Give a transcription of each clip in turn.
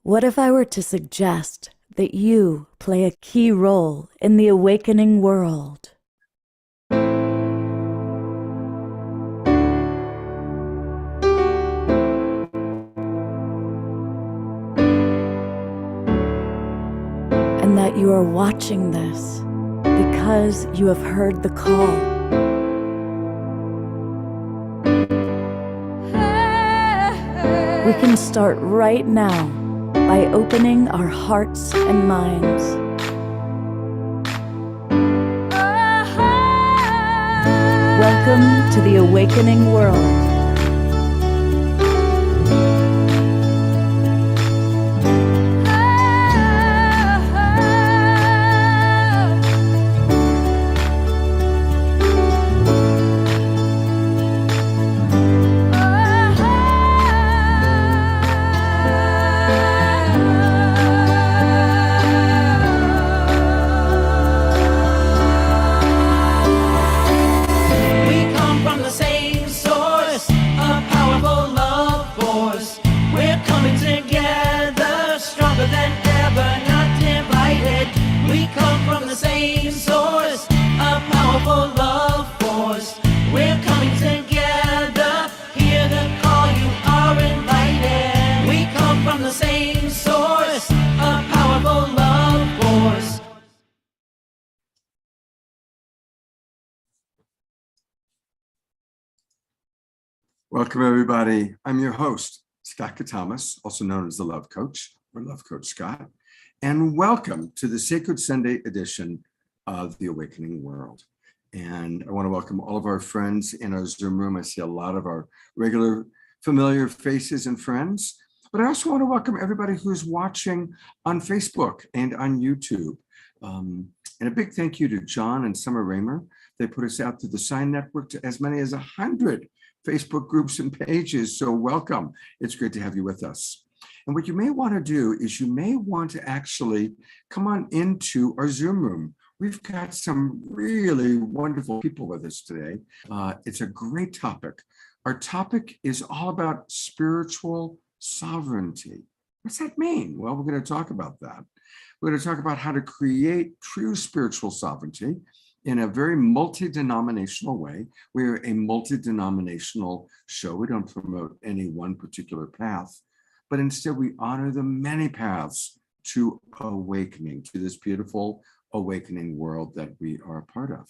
What if I were to suggest that you play a key role in the awakening world? And that you are watching this because you have heard the call. We can start right now by opening our hearts and minds. Welcome to the awakening world. Welcome, everybody. I'm your host, Scott Katamas, also known as the Love Coach or Love Coach Scott, and welcome to the Sacred Sunday edition of The Awakening World. And I want to welcome all of our friends in our Zoom room. I see a lot of our regular familiar faces and friends, but I also want to welcome everybody who's watching on Facebook and on YouTube. And a big thank you to John and Summer Raymer. They put us out through the Sign Network to as many as 100 Facebook groups and pages. So welcome. It's great to have you with us. And what you may want to do is you may want to actually come on into our Zoom room. We've got some really wonderful people with us today. It's a great topic. Our topic is all about spiritual sovereignty. What's that mean? Well, we're going to talk about that. We're going to talk about how to create true spiritual sovereignty in a very multi-denominational way. We're a multi-denominational show. We don't promote any one particular path, but instead we honor the many paths to awakening, to this beautiful awakening world that we are a part of.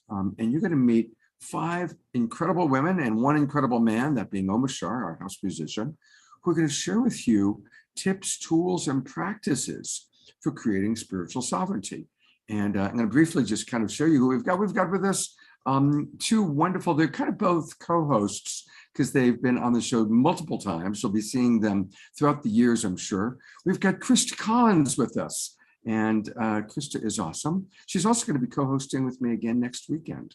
And you're going to meet 5 incredible women and 1 incredible man, that being Omar Shar, our house musician, who are going to share with you tips, tools, and practices for creating spiritual sovereignty. And I'm going to briefly just kind of show you who we've got. We've got with us 2 wonderful, they're kind of both co-hosts because they've been on the show multiple times. You'll be seeing them throughout the years, I'm sure. We've got Krista Collins with us, and Krista is awesome. She's also going to be co-hosting with me again next weekend.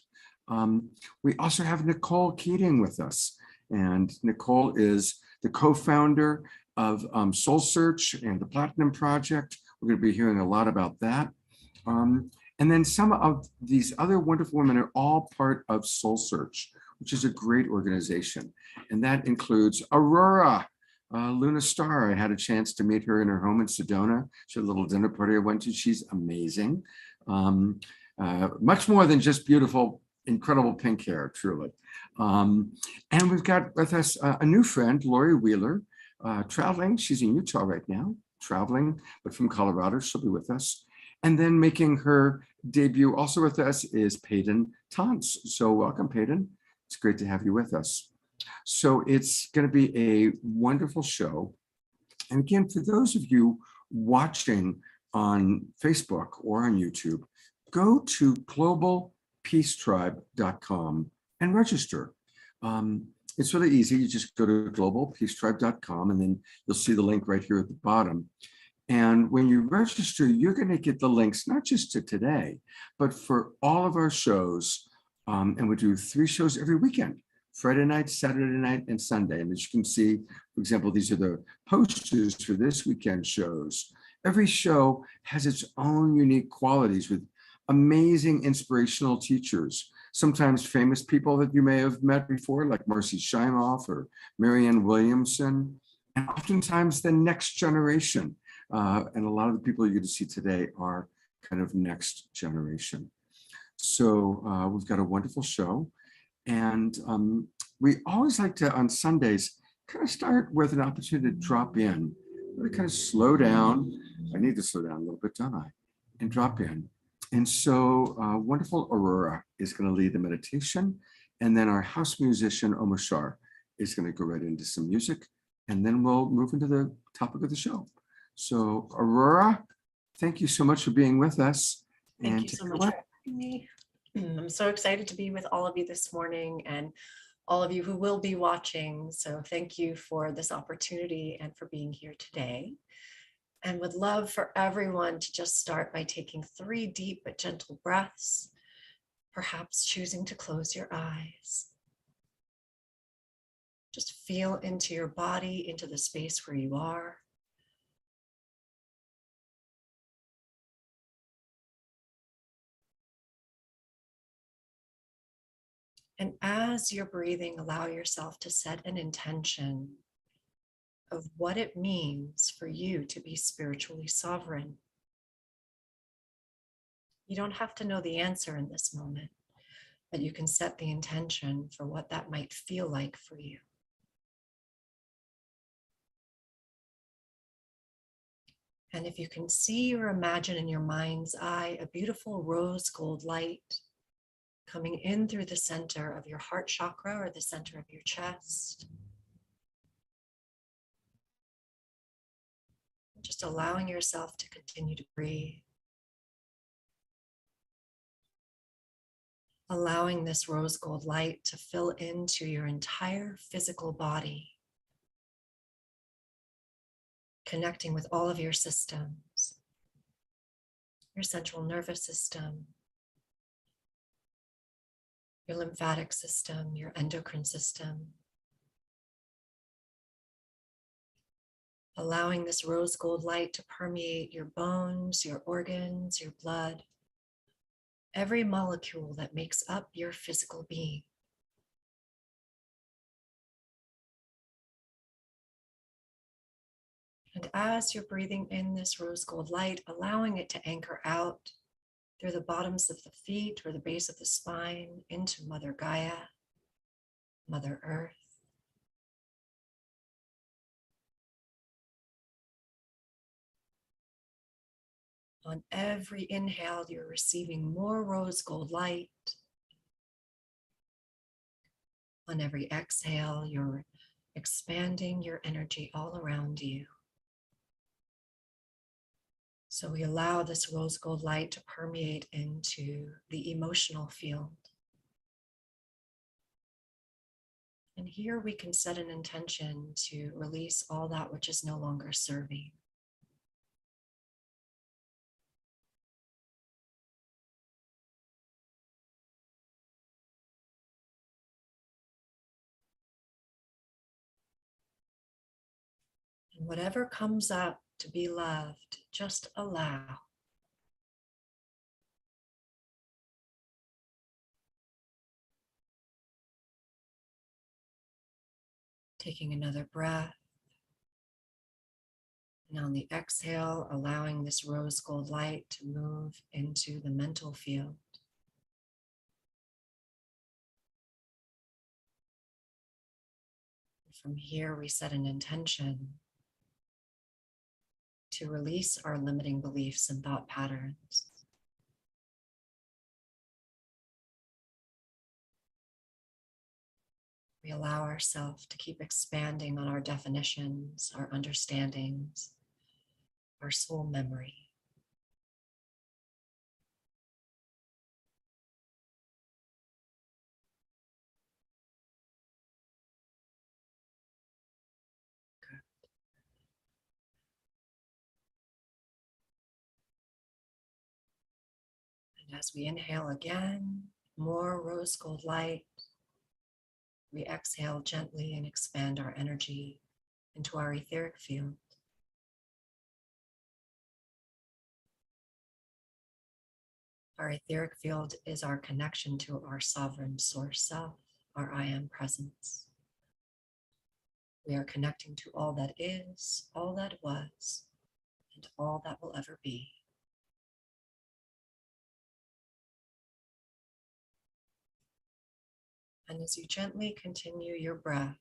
We also have Nicole Keating with us, and Nicole is the co-founder of Soul Search and the Platinum Project. We're going to be hearing a lot about that. And then some of these other wonderful women are all part of Soul Search, which is a great organization. And that includes Aurora, Luna Star. I had a chance to meet her in her home in Sedona. She had a little dinner party I went to. She's amazing. Much more than just beautiful, incredible pink hair, truly. And we've got with us a new friend, Lori Wheeler, traveling. She's in Utah right now, traveling, but from Colorado. She'll be with us. And then making her debut also with us is Payton Tons. So welcome, Payton. It's great to have you with us. So it's going to be a wonderful show. And again, for those of you watching on Facebook or on YouTube, go to globalpeacetribe.com and register. It's really easy. You just go to globalpeacetribe.com and then you'll see the link right here at the bottom. And when you register, you're going to get the links, not just to today, but for all of our shows. And we do 3 shows every weekend, Friday night, Saturday night, and Sunday. And as you can see, for example, these are the posters for this weekend shows. Every show has its own unique qualities with amazing inspirational teachers, sometimes famous people that you may have met before, like Marcy Shimoff or Marianne Williamson. and oftentimes the next generation. And a lot of the people you're going to see today are kind of next generation. So we've got a wonderful show. And we always like to, on Sundays, kind of start with an opportunity to drop in, really kind of slow down. I need to slow down a little bit, don't I? And drop in. And so wonderful Aurora is going to lead the meditation. And then our house musician, Omashar, is going to go right into some music. And then we'll move into the topic of the show. So Aurora, thank you so much for being with us. Thank you so much for having me. I'm so excited to be with all of you this morning and all of you who will be watching. So thank you for this opportunity and for being here today. And would love for everyone to just start by taking 3 deep but gentle breaths, perhaps choosing to close your eyes. Just feel into your body, into the space where you are. And as you're breathing, allow yourself to set an intention of what it means for you to be spiritually sovereign. You don't have to know the answer in this moment, but you can set the intention for what that might feel like for you. And if you can see or imagine in your mind's eye a beautiful rose gold light coming in through the center of your heart chakra or the center of your chest. Just allowing yourself to continue to breathe. Allowing this rose gold light to fill into your entire physical body. Connecting with all of your systems. Your central nervous system. Your lymphatic system, your endocrine system. Allowing this rose gold light to permeate your bones, your organs, your blood, every molecule that makes up your physical being. And as you're breathing in this rose gold light, allowing it to anchor out through the bottoms of the feet or the base of the spine into Mother Gaia, Mother Earth. On every inhale, you're receiving more rose gold light. On every exhale, you're expanding your energy all around you. So we allow this rose gold light to permeate into the emotional field. And here we can set an intention to release all that which is no longer serving. And whatever comes up to be loved, just allow. Taking another breath. And on the exhale, allowing this rose gold light to move into the mental field. From here, we set an intention to release our limiting beliefs and thought patterns. We allow ourselves to keep expanding on our definitions, our understandings, our soul memory. Good. And as we inhale again, more rose gold light, we exhale gently and expand our energy into our etheric field. Our etheric field is our connection to our sovereign source self, our I am presence. We are connecting to all that is, all that was, and all that will ever be. And as you gently continue your breath,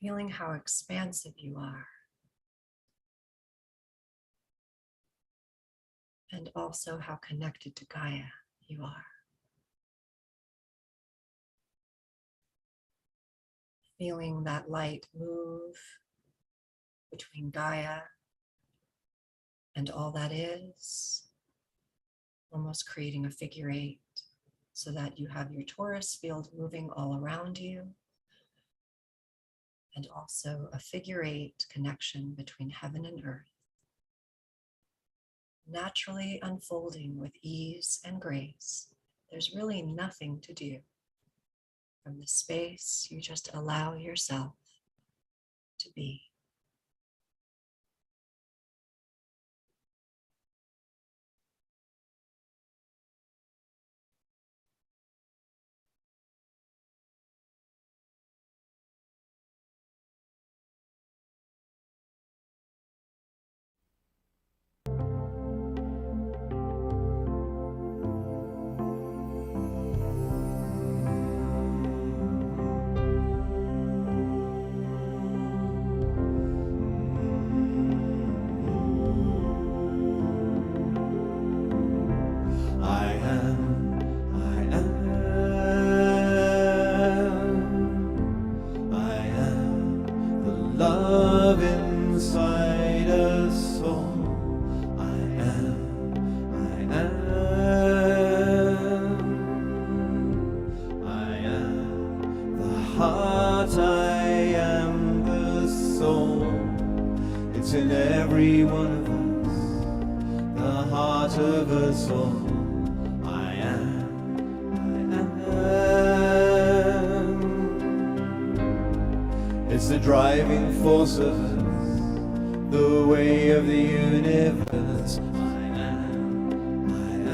feeling how expansive you are, and also how connected to Gaia you are. Feeling that light move between Gaia and all that is, almost creating a figure eight so that you have your torus field moving all around you, and also a figure eight connection between heaven and earth, naturally unfolding with ease and grace. There's really nothing to do. From the space, you just allow yourself to be. It's the driving force of us, the way of the universe. I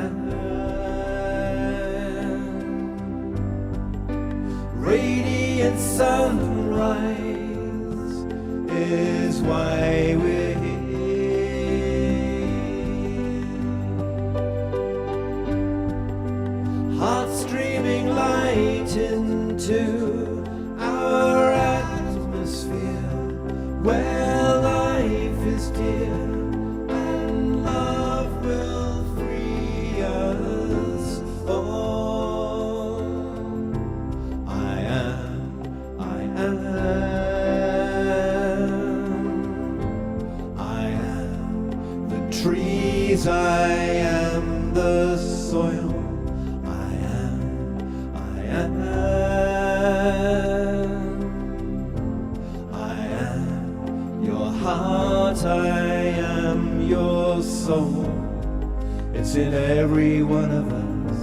am. Radiant sunrise is why we're here. Heart streaming light into our atmosphere, where life is dear and love will free us all. I am the trees, I am the soil. I am your soul. It's in every one of us,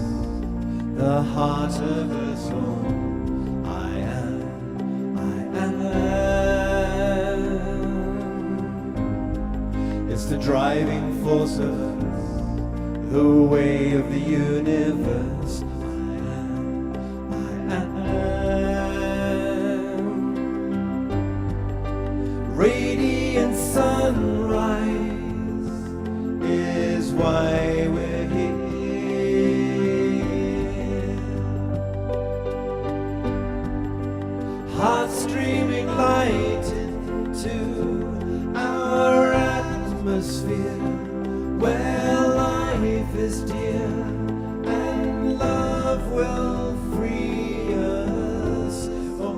the heart of us all. I am. It's the driving force of us, the way of the universe. I am. Radiant sunrise is why we're here. Heart streaming light into our atmosphere, where life is dear and love will free us all.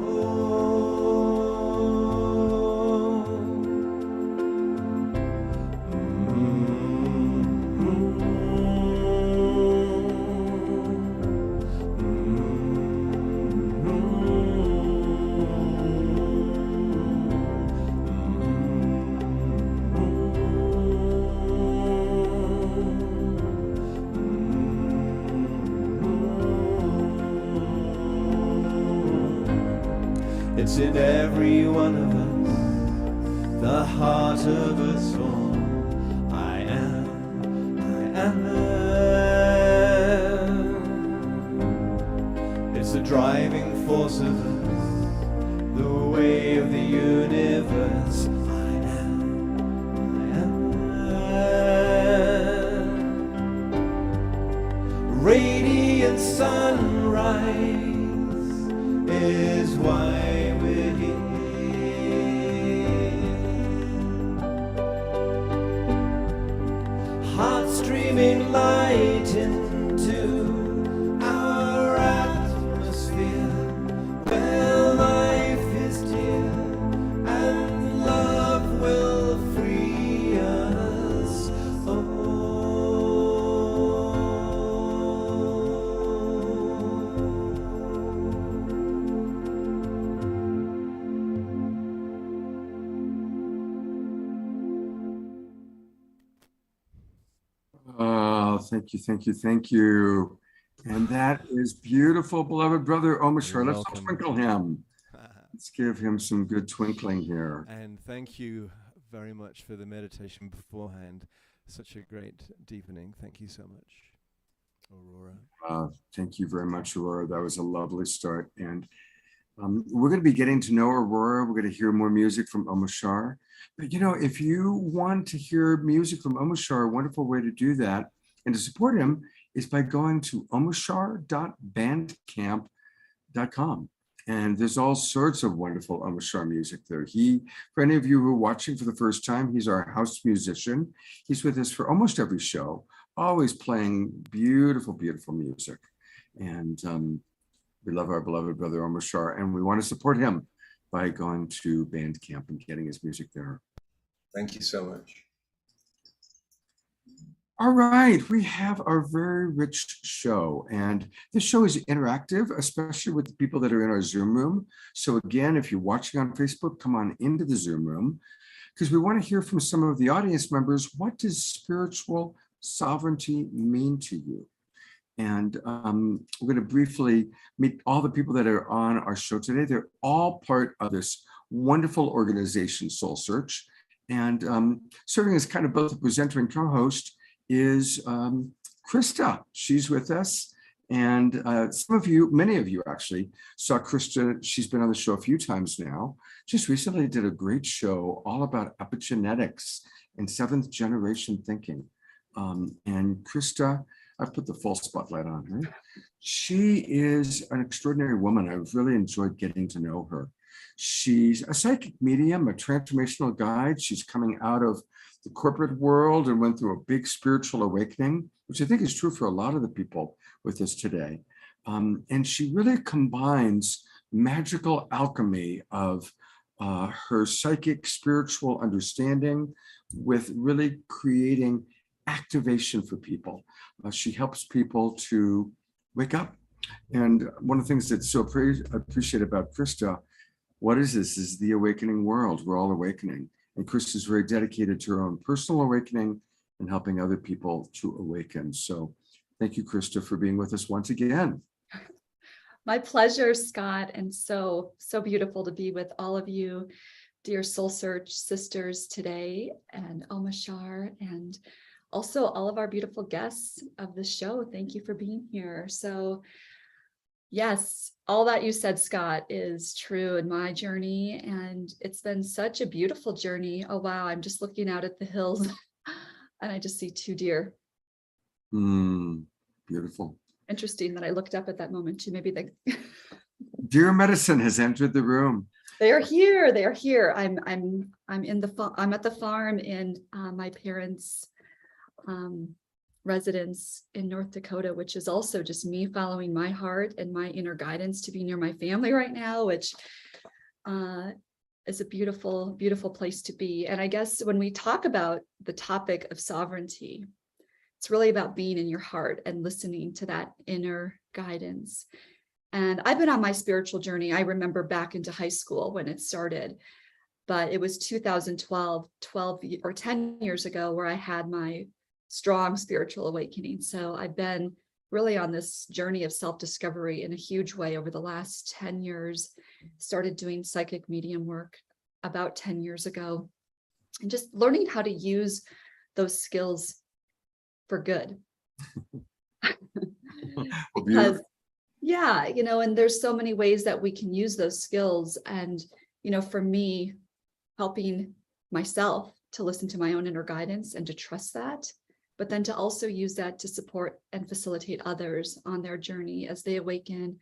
It's in every one of us, the heart of us all. I am. It's the driving force force of us, the way of the universe. I am. Radiant sunrise is why we're here. Heart streaming light into our atmosphere, where life is dear and love will free us Oh, thank you, thank you, thank you. And that is beautiful, beloved brother Omashar. You're Let's welcome. twinkle him. Let's give him some good twinkling here. And thank you very much for the meditation beforehand. Such a great deepening. Thank you so much, Aurora. Thank you very much, Aurora. That was a lovely start. And we're going to be getting to know Aurora. We're going to hear more music from Omashar. But you know, if you want to hear music from Omashar, a wonderful way to do that and to support him is by going to omashar.bandcamp.com. And there's all sorts of wonderful Omashar music there. For any of you who are watching for the first time, he's our house musician. He's with us for almost every show, always playing beautiful, beautiful music. And we love our beloved brother Omashar, and we want to support him by going to Bandcamp and getting his music there. Thank you so much. All right, we have our very rich show, and this show is interactive, especially with the people that are in our Zoom room. So again, if you're watching on Facebook, come on into the Zoom room, because we want to hear from some of the audience members. What does spiritual sovereignty mean to you? And we're going to briefly meet all the people that are on our show today. They're all part of this wonderful organization, Soul Search. And serving as kind of both the presenter and co-host is Krista. She's with us. And many of you actually saw Krista. She's been on the show a few times now. Just recently did a great show all about epigenetics and seventh generation thinking. And Krista, I've put the full spotlight on her. She is an extraordinary woman. I've really enjoyed getting to know her. She's a psychic medium, a transformational guide. She's coming out of the corporate world and went through a big spiritual awakening, which I think is true for a lot of the people with us today. And she really combines magical alchemy of her psychic spiritual understanding with really creating activation for people. She helps people to wake up. And one of the things that's so appreciate about Krista, what is this? This is the awakening world. We're all awakening. And Krista's very dedicated to her own personal awakening and helping other people to awaken. So thank you, Krista, for being with us once again. My pleasure, Scott. And so beautiful to be with all of you, dear Soul Search sisters today, and Omashar, and also all of our beautiful guests of the show. Thank you for being here. So yes, all that you said, Scott, is true in my journey. And it's been such a beautiful journey. Oh, wow. I'm just looking out at the hills and I just see two deer. Beautiful. Interesting that I looked up at that moment too. Maybe they Deer medicine has entered the room. They are here. They are here. I'm at the farm in my parents' residence in North Dakota, which is also just me following my heart and my inner guidance to be near my family right now, which is a beautiful, beautiful place to be. And I guess when we talk about the topic of sovereignty, it's really about being in your heart and listening to that inner guidance. And I've been on my spiritual journey. I remember back into high school when it started, but it was 2012, 10 years ago where I had my strong spiritual awakening. So I've been really on this journey of self-discovery in a huge way over the last 10 years. Started doing psychic medium work about 10 years ago and just learning how to use those skills for good. Well, Because Yeah, and there's so many ways that we can use those skills. And, for me, helping myself to listen to my own inner guidance and to trust that, but then to also use that to support and facilitate others on their journey as they awaken,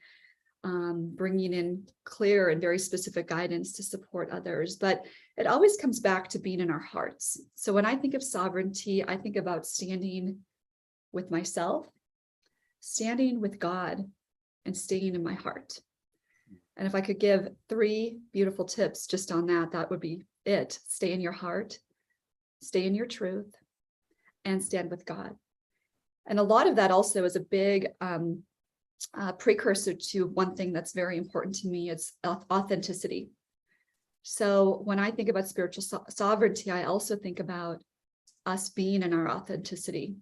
bringing in clear and very specific guidance to support others. But it always comes back to being in our hearts. So when I think of sovereignty, I think about standing with myself, standing with God, and staying in my heart. And if I could give 3 beautiful tips just on that, that would be it. Stay in your heart, stay in your truth, and stand with God. And a lot of that also is a big precursor to one thing that's very important to me. It's authenticity. So when I think about spiritual sovereignty, I also think about us being in our authenticity,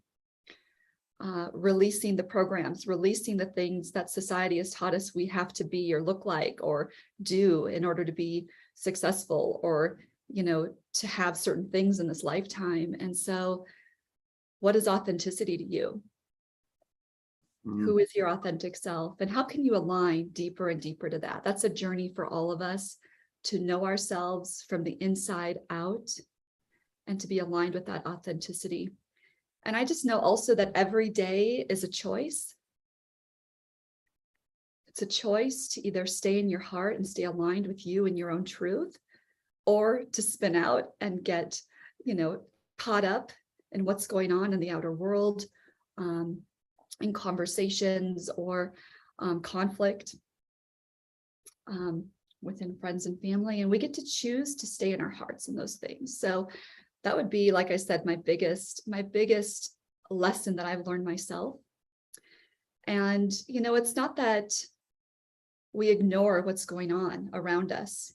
releasing the programs, releasing the things that society has taught us we have to be or look like or do in order to be successful, or, to have certain things in this lifetime. And so what is authenticity to you? Who is your authentic self? And how can you align deeper and deeper to that? That's a journey for all of us, to know ourselves from the inside out and to be aligned with that authenticity. And I just know also that every day is a choice. It's a choice to either stay in your heart and stay aligned with you and your own truth, or to spin out and get, caught up in what's going on in the outer world, in conversations or conflict within friends and family. And we get to choose to stay in our hearts in those things. So that would be, like I said, my biggest lesson that I've learned myself. And, it's not that we ignore what's going on around us,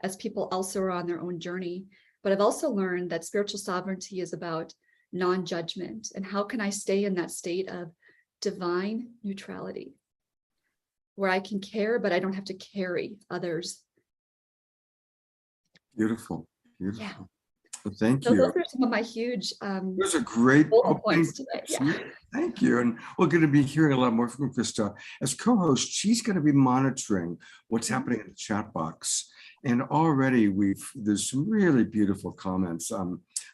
as people also are on their own journey. But I've also learned that spiritual sovereignty is about non-judgment. And how can I stay in that state of divine neutrality, where I can care, but I don't have to carry others. Beautiful. Yeah. Well, thank So you. those are some of my huge Those are great bullet points today. Yeah. Thank you. And we're going to be hearing a lot more from Krista. As co-host, she's going to be monitoring what's happening in the chat box. And already there's some really beautiful comments. I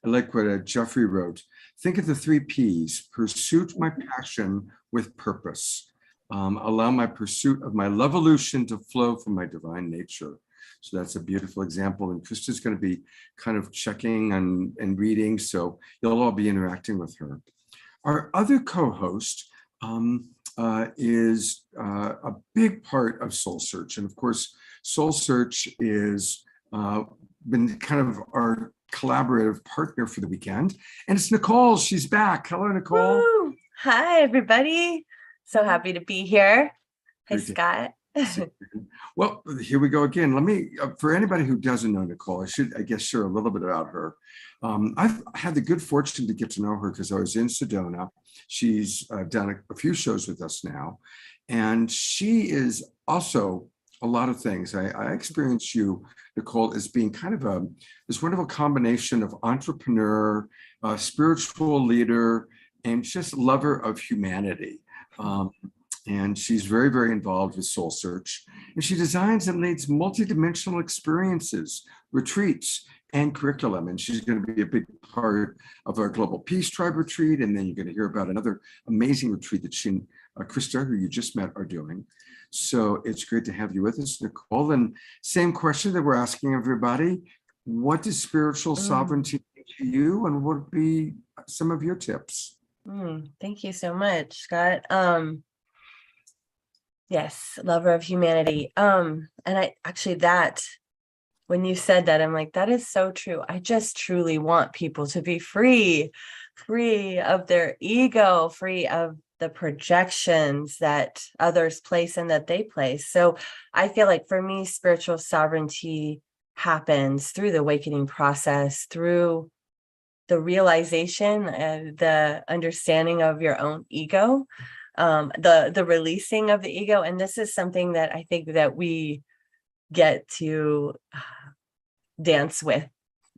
like what Jeffrey wrote. Think of the 3 Ps: pursuit my passion with purpose. Allow my pursuit of my levolution to flow from my divine nature. So that's a beautiful example. And Krista's going to be kind of checking and reading. So you'll all be interacting with her. Our other co-host is a big part of Soul Search. And of course, Soul Search is been kind of our collaborative partner for the weekend. And it's Nicole. She's back. Hello, Nicole. Woo! Hi, everybody. So happy to be here. Hi, Scott. Well, here we go again. Let me, for anybody who doesn't know Nicole, I guess, share a little bit about her. I've had the good fortune to get to know her because I was in Sedona. She's done a few shows with us now. And she is also a lot of things. I experience you, Nicole, as being kind of this wonderful combination of entrepreneur, spiritual leader, and just lover of humanity. And she's very, very involved with Soul Search. And she designs and leads multidimensional experiences, retreats, and curriculum. And she's going to be a big part of our Global Peace Tribe retreat. And then you're going to hear about another amazing retreat that she and Krista, who you just met, are doing. So it's great to have you with us, Nicole. And same question that we're asking everybody: what does spiritual sovereignty mean to you, and what would be some of your tips? Thank you so much, Scott. Yes, lover of humanity. And I actually, when you said that, I'm like, that is so true. I just truly want people to be free of their ego, free of the projections that others place and that they place. So I feel like for me, spiritual sovereignty happens through the awakening process, through the realization and the understanding of your own ego, the releasing of the ego. And this is something that I think that we get to dance with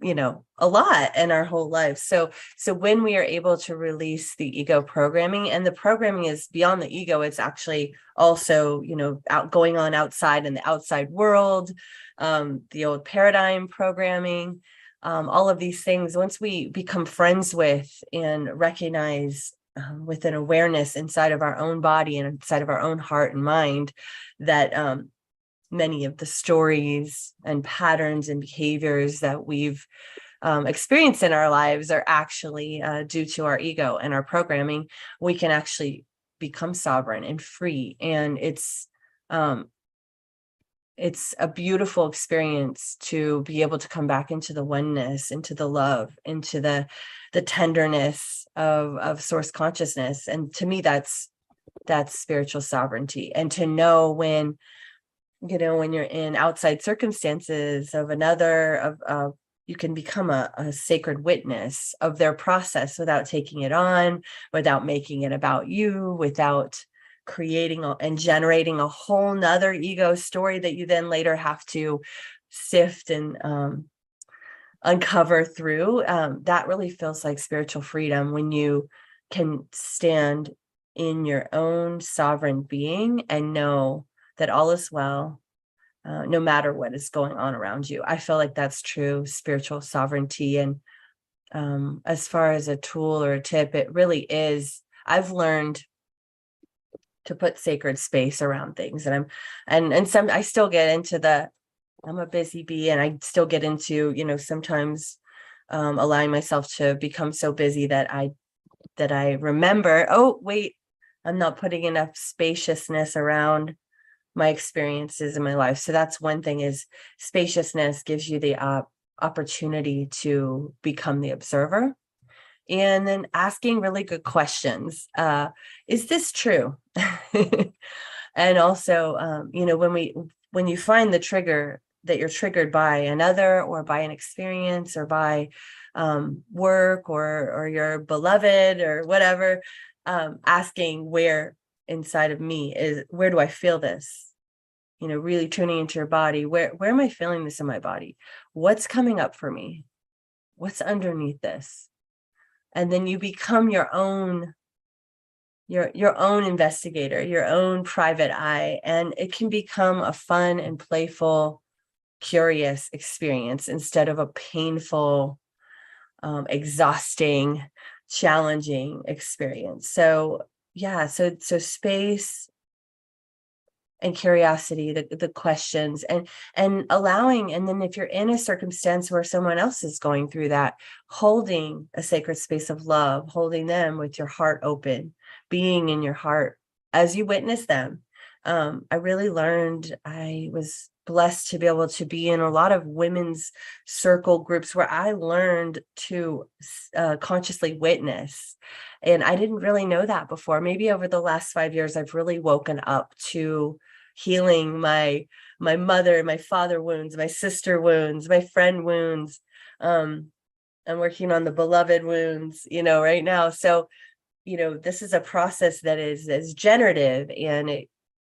a lot in our whole lives. So when we are able to release the ego programming, and the programming is beyond the ego, it's actually also, going on outside in the outside world, the old paradigm programming, all of these things, once we become friends with and recognize with an awareness inside of our own body and inside of our own heart and mind, that many of the stories and patterns and behaviors that we've experienced in our lives are actually due to our ego and our programming, we can actually become sovereign and free. And it's a beautiful experience to be able to come back into the oneness, into the love, into the tenderness of source consciousness. And to me, that's spiritual sovereignty. And to know when you're in outside circumstances of another, you can become a sacred witness of their process without taking it on, without making it about you, without creating and generating a whole nother ego story that you then later have to sift and uncover through. That really feels like spiritual freedom, when you can stand in your own sovereign being and know that all is well, no matter what is going on around you. I feel like that's true spiritual sovereignty. And as far as a tool or a tip, it really is. I've learned to put sacred space around things, and I still get into I'm a busy bee, and I still get into, sometimes allowing myself to become so busy that I remember, oh wait, I'm not putting enough spaciousness around my experiences in my life. So that's one thing, is spaciousness gives you the opportunity to become the observer. And then asking really good questions. Is this true? And also, when you find the trigger that you're triggered by another, or by an experience, or by work, or your beloved, or whatever, asking where inside of me where do I feel this? Really tuning into your body. Where am I feeling this in my body? What's coming up for me? What's underneath this? And then you become your own investigator, your own private eye, and it can become a fun and playful, curious experience instead of a painful, exhausting, challenging experience. So yeah, so space and curiosity, the questions, and allowing, and then if you're in a circumstance where someone else is going through that, holding a sacred space of love, holding them with your heart open, being in your heart as you witness them. I really learned, I was blessed to be able to be in a lot of women's circle groups where I learned to consciously witness. And I didn't really know that before. Maybe over the last 5 years, I've really woken up to healing my mother, my father wounds, my sister wounds, my friend wounds. I'm working on the beloved wounds, right now. So, this is a process that is generative, and it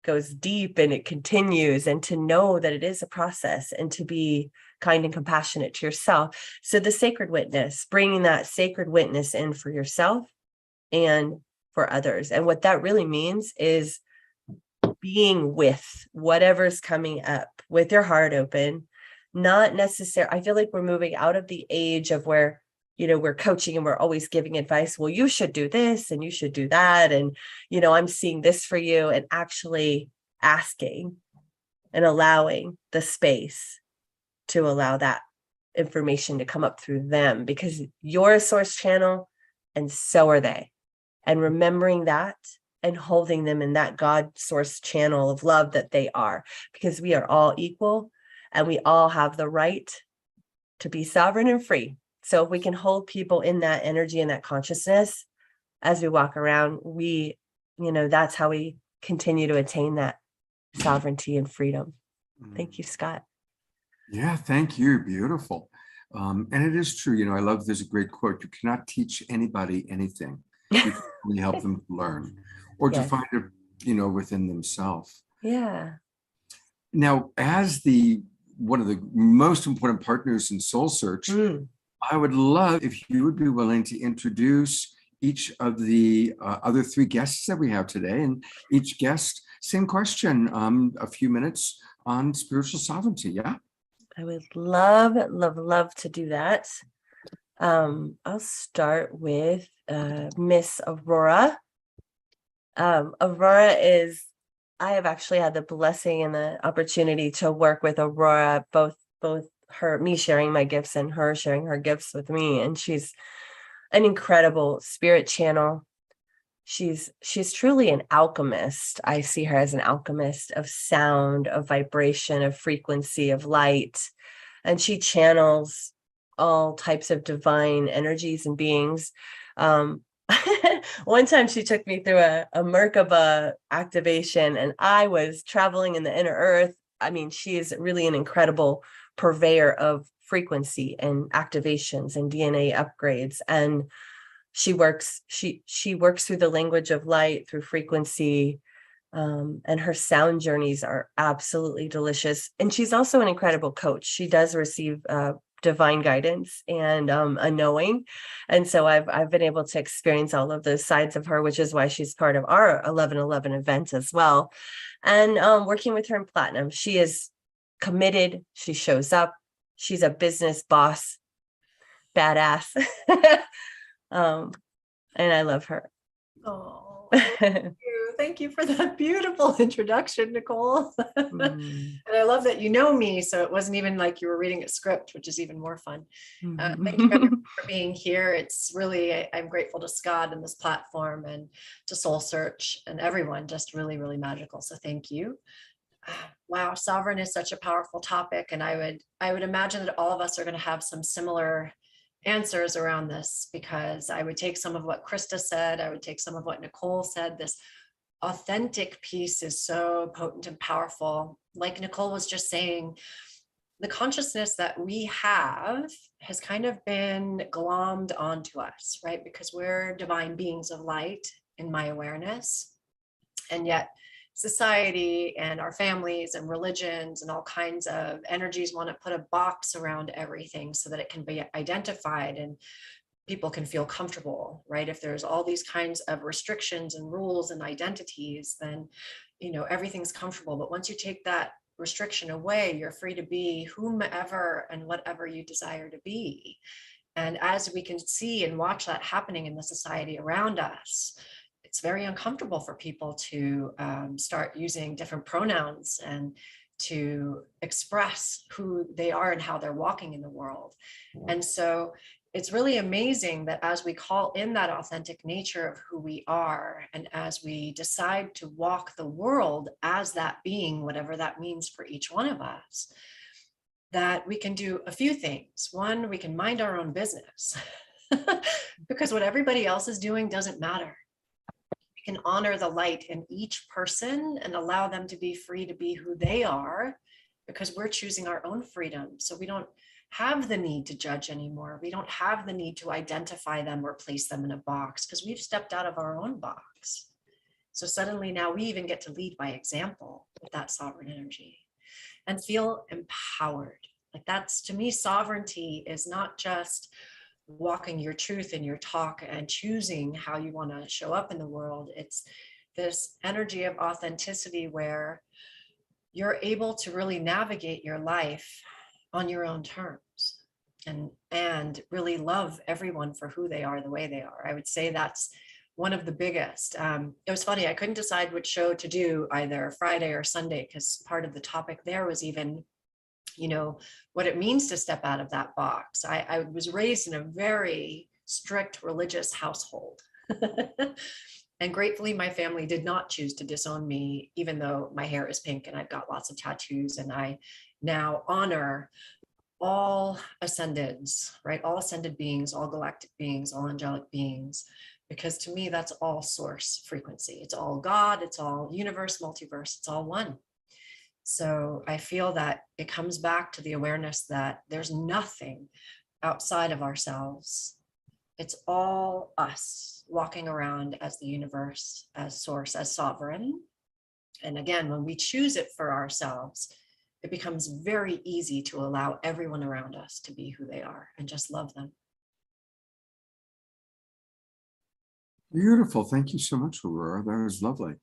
goes deep, and it continues, and to know that it is a process, and to be kind and compassionate to yourself. So the sacred witness, bringing that sacred witness in for yourself and for others. And what that really means is being with whatever's coming up with your heart open, not necessarily. I feel like we're moving out of the age of where, we're coaching and we're always giving advice. Well, you should do this and you should do that. And, I'm seeing this for you, and actually asking and allowing the space to allow that information to come up through them, because you're a source channel and so are they. And remembering that and holding them in that God source channel of love that they are, because we are all equal and we all have the right to be sovereign and free. So if we can hold people in that energy and that consciousness as we walk around, that's how we continue to attain that sovereignty and freedom. Thank you, Scott. Yeah, thank you. Beautiful. And it is true. I love, there's a great quote: you cannot teach anybody anything. You can only help them learn or to Yes. find it, within themselves. Yeah. Now, as the one of the most important partners in Soul Search, Mm. I would love if you would be willing to introduce each of the other three guests that we have today, and each guest, same question, a few minutes on spiritual sovereignty. Yeah. I would love, love, love to do that. I'll start with Miss Aurora. Aurora is, I have actually had the blessing and the opportunity to work with Aurora, both her, me sharing my gifts and her sharing her gifts with me. And she's an incredible spirit channel. She's truly an alchemist. I see her as an alchemist of sound, of vibration, of frequency, of light. And she channels all types of divine energies and beings. One time she took me through a Merkaba activation, and I was traveling in the inner earth. I mean, she is really an incredible purveyor of frequency and activations and DNA upgrades. And she works through the language of light, through frequency, and her sound journeys are absolutely delicious. And she's also an incredible coach. She does receive divine guidance and a knowing. And so I've been able to experience all of those sides of her, which is why she's part of our 1111 event as well. And working with her in Platinum, she is committed. She shows up. She's a business boss, badass. And I love her. Oh, thank you for that beautiful introduction, Nicole. Mm. And I love that you know me, so it wasn't even like you were reading a script, which is even more fun. Thank you everyone for being here. It's really, I'm grateful to Scott and this platform and to Soul Search and everyone, just really, really magical. So thank you. Wow, sovereign is such a powerful topic, and I would imagine that all of us are going to have some similar answers around this, because I would take some of what Krista said, I would take some of what Nicole said. This authentic piece is so potent and powerful. Like Nicole was just saying, the consciousness that we have has kind of been glommed onto us, right? Because we're divine beings of light in my awareness. And yet society and our families and religions and all kinds of energies want to put a box around everything so that it can be identified and people can feel comfortable, right? If there's all these kinds of restrictions and rules and identities, then, you know, everything's comfortable. But once you take that restriction away, you're free to be whomever and whatever you desire to be. And as we can see and watch that happening in the society around us, it's very uncomfortable for people to start using different pronouns and to express who they are and how they're walking in the world. And so it's really amazing that as we call in that authentic nature of who we are, and as we decide to walk the world as that being, whatever that means for each one of us, that we can do a few things. One, we can mind our own business because what everybody else is doing doesn't matter. Can honor the light in each person and allow them to be free to be who they are, because we're choosing our own freedom. So we don't have the need to judge anymore. We don't have the need to identify them or place them in a box, because we've stepped out of our own box. So suddenly now we even get to lead by example with that sovereign energy and feel empowered. Like that's, to me, sovereignty is not just walking your truth in your talk and choosing how you want to show up in the world. It's this energy of authenticity where you're able to really navigate your life on your own terms and really love everyone for who they are, the way they are. I would say that's one of the biggest. It was funny, I couldn't decide which show to do, either Friday or Sunday, because part of the topic there was even, you know, what it means to step out of that box. I was raised in a very strict religious household. And gratefully, my family did not choose to disown me, even though my hair is pink and I've got lots of tattoos. And I now honor all ascendeds, right? All ascended beings, all galactic beings, all angelic beings, because to me, that's all source frequency. It's all God, it's all universe, multiverse, it's all one. So I feel that it comes back to the awareness that there's nothing outside of ourselves. It's all us walking around as the universe, as source, as sovereign. And again, when we choose it for ourselves, it becomes very easy to allow everyone around us to be who they are and just love them. Beautiful. Thank you so much, Aurora. That was lovely.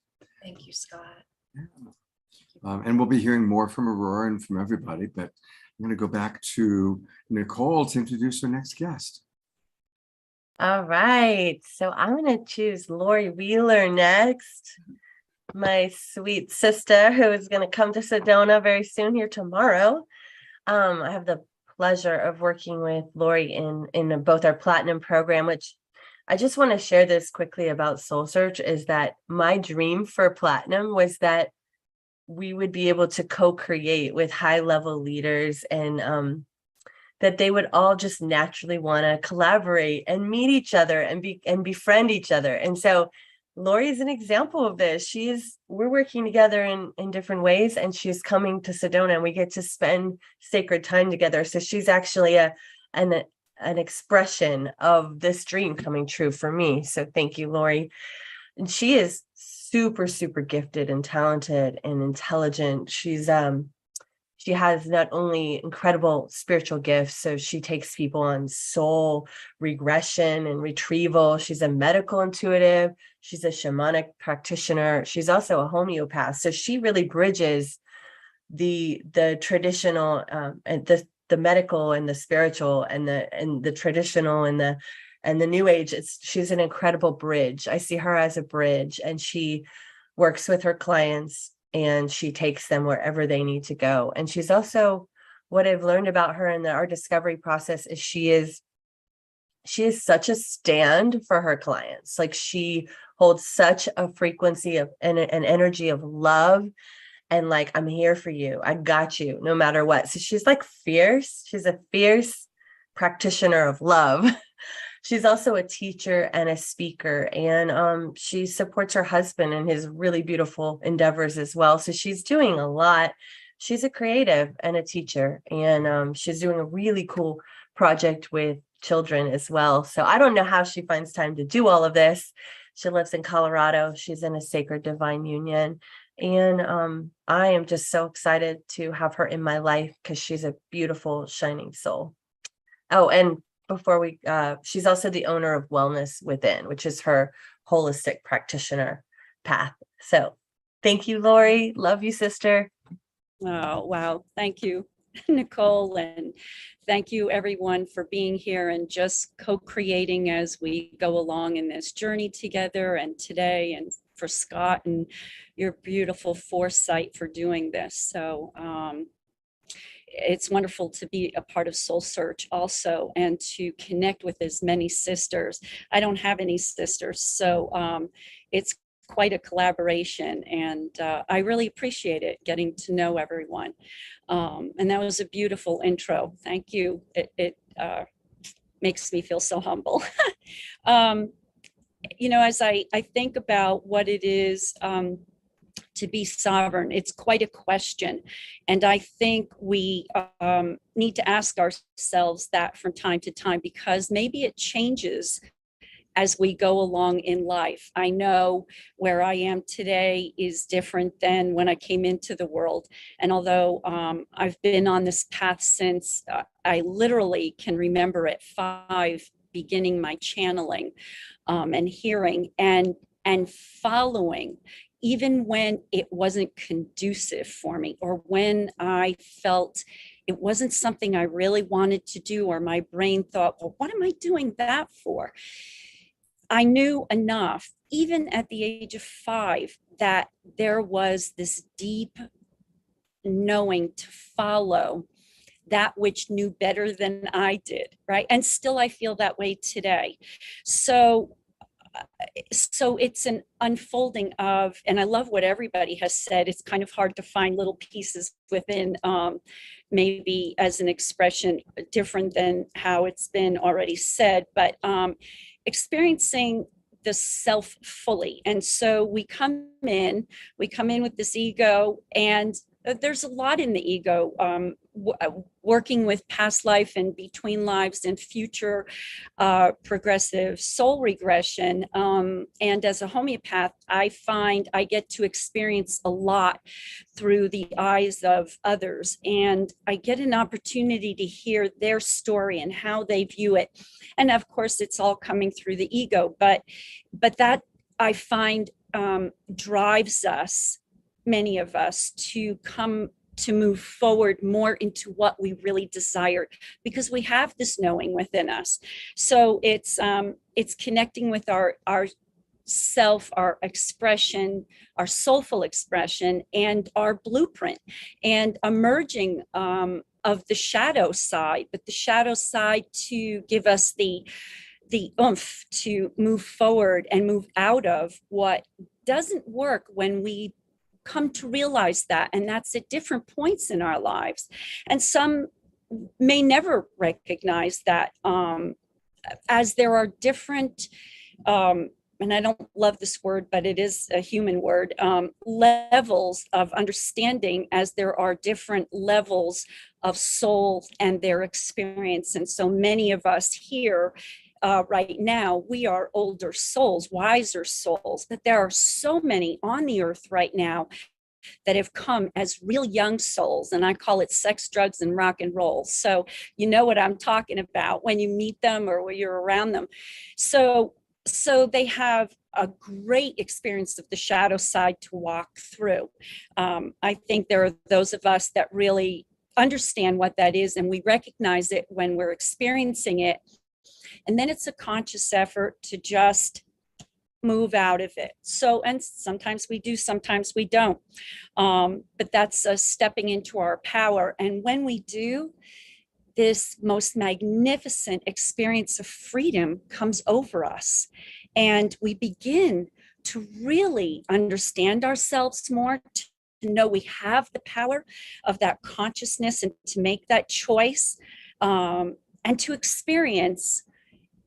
Thank you, Scott. Yeah. And we'll be hearing more from Aurora and from everybody, but I'm going to go back to Nicole to introduce our next guest. All right. So I'm going to choose Lori Wheeler next. My sweet sister who is going to come to Sedona very soon here tomorrow. I have the pleasure of working with Lori in both our platinum program, which I just want to share this quickly about Soul Search, is that my dream for platinum was that we would be able to co-create with high-level leaders, and that they would all just naturally want to collaborate and meet each other and befriend each other. And so Lori is an example of this. We're working together in different ways, and she's coming to Sedona, and we get to spend sacred time together. So she's actually an expression of this dream coming true for me. So thank you, Lori. And she is super, super gifted and talented and intelligent. She has not only incredible spiritual gifts, so she takes people on soul regression and retrieval. She's a medical intuitive. She's a shamanic practitioner. She's also a homeopath. So she really bridges the traditional and the medical and the spiritual and the traditional and the new age. She's an incredible bridge. I see her as a bridge, and she works with her clients and she takes them wherever they need to go. And she's also, what I've learned about her in our discovery process is she is such a stand for her clients. Like, she holds such a frequency of an energy of love, and like, I'm here for you. I got you no matter what. So she's like fierce. She's a fierce practitioner of love. She's also a teacher and a speaker, and she supports her husband in his really beautiful endeavors as well. So she's doing a lot. She's a creative and a teacher, and she's doing a really cool project with children as well. So I don't know how she finds time to do all of this. She lives in Colorado. She's in a sacred divine union. And I am just so excited to have her in my life because she's a beautiful, shining soul. Oh, and before she's also the owner of Wellness Within, which is her holistic practitioner path. So thank you, Lori. Love you, sister. Oh, wow. Thank you, Nicole. And thank you, everyone, for being here and just co-creating as we go along in this journey together, and today, and for Scott and your beautiful foresight for doing this. So it's wonderful to be a part of Soul Search also, and to connect with as many sisters. I don't have any sisters, so it's quite a collaboration, and I really appreciate it, getting to know everyone. And that was a beautiful intro. Thank you. It makes me feel so humble. As I think about what it is to be sovereign, it's quite a question. And I think we need to ask ourselves that from time to time, because maybe it changes as we go along in life. I know where I am today is different than when I came into the world. And although I've been on this path since I literally can remember at 5, beginning my channeling and hearing and following, even when it wasn't conducive for me, or when I felt it wasn't something I really wanted to do, or my brain thought, well, what am I doing that for? I knew enough, even at the age of 5, that there was this deep knowing to follow that which knew better than I did, right? And still I feel that way today. So it's an unfolding of, and I love what everybody has said, it's kind of hard to find little pieces within maybe as an expression different than how it's been already said, but experiencing the self fully. And so we come in with this ego, and there's a lot in the ego. working with past life and between lives and future progressive soul regression. And as a homeopath, I find I get to experience a lot through the eyes of others. And I get an opportunity to hear their story and how they view it. And of course, it's all coming through the ego, but that I find drives us, many of us, to move forward more into what we really desire, because we have this knowing within us. So it's connecting with our self, our expression, our soulful expression, and our blueprint, and emerging of the shadow side, but the shadow side to give us the oomph to move forward and move out of what doesn't work when we come to realize that. And that's at different points in our lives. And some may never recognize that, as there are different, and I don't love this word, but it is a human word, levels of understanding, as there are different levels of soul and their experience. And so many of us here right now, we are older souls, wiser souls, but there are so many on the earth right now that have come as real young souls, and I call it sex, drugs, and rock and roll. So you know what I'm talking about when you meet them or when you're around them. So they have a great experience of the shadow side to walk through. I think there are those of us that really understand what that is, and we recognize it when we're experiencing it. And then it's a conscious effort to just move out of it. So, and sometimes we do, sometimes we don't. But that's stepping into our power. And when we do, this most magnificent experience of freedom comes over us. And we begin to really understand ourselves more, to know we have the power of that consciousness and to make that choice, and to experience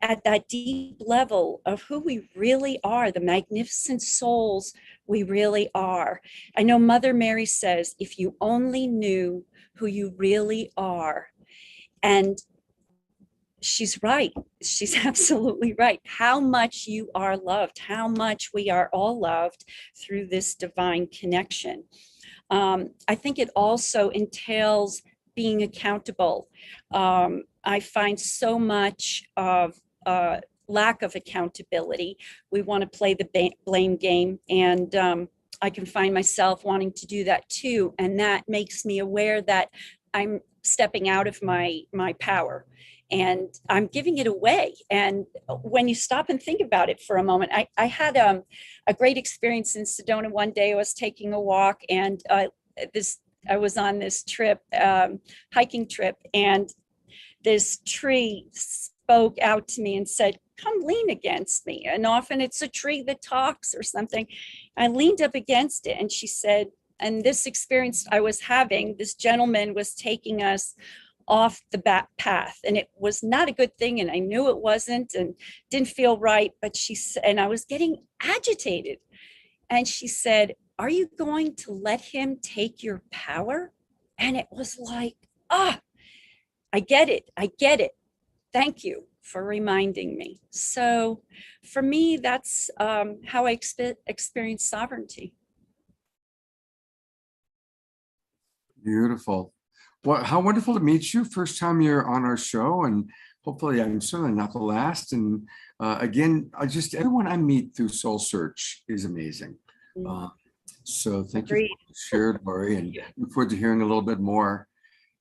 at that deep level of who we really are, the magnificent souls we really are. I know Mother Mary says, if you only knew who you really are. And she's right. She's absolutely right. How much you are loved, how much we are all loved through this divine connection. I think it also entails being accountable. I find so much of lack of accountability. We want to play the blame game, and I can find myself wanting to do that too. And that makes me aware that I'm stepping out of my power and I'm giving it away. And when you stop and think about it for a moment, I had a great experience in Sedona one day. I was taking a walk, and I was on this trip, hiking trip, and this tree spoke out to me and said, come lean against me. And often it's a tree that talks or something. I leaned up against it, and she said, and this experience I was having, this gentleman was taking us off the back path, and it was not a good thing, and I knew it wasn't, and didn't feel right. But she said, and I was getting agitated, and she said, are you going to let him take your power? And it was like, I get it. Thank you for reminding me. So for me, that's how I experience sovereignty. Beautiful. Well, how wonderful to meet you. First time you're on our show, and hopefully I'm certainly not the last. And again, everyone I meet through Soul Search is amazing. So thank you for what you shared, Lori, and look forward to hearing a little bit more.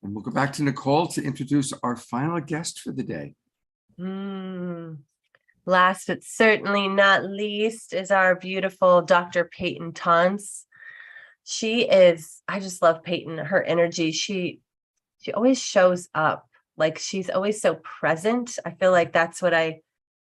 And we'll go back to Nicole to introduce our final guest for the day. Last but certainly not least is our beautiful Dr. Peyton Tons. I just love Peyton, her energy. She always shows up, like she's always so present. I feel like that's what I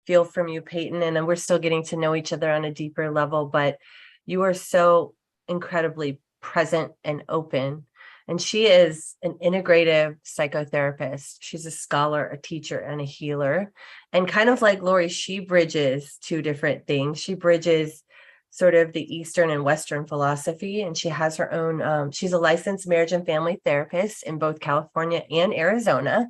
feel from you, Peyton. And we're still getting to know each other on a deeper level, but you are so incredibly present and open. And she is an integrative psychotherapist. She's a scholar, a teacher, and a healer. And kind of like Lori, she bridges two different things. She bridges sort of the Eastern and Western philosophy. And she has her own, she's a licensed marriage and family therapist in both California and Arizona.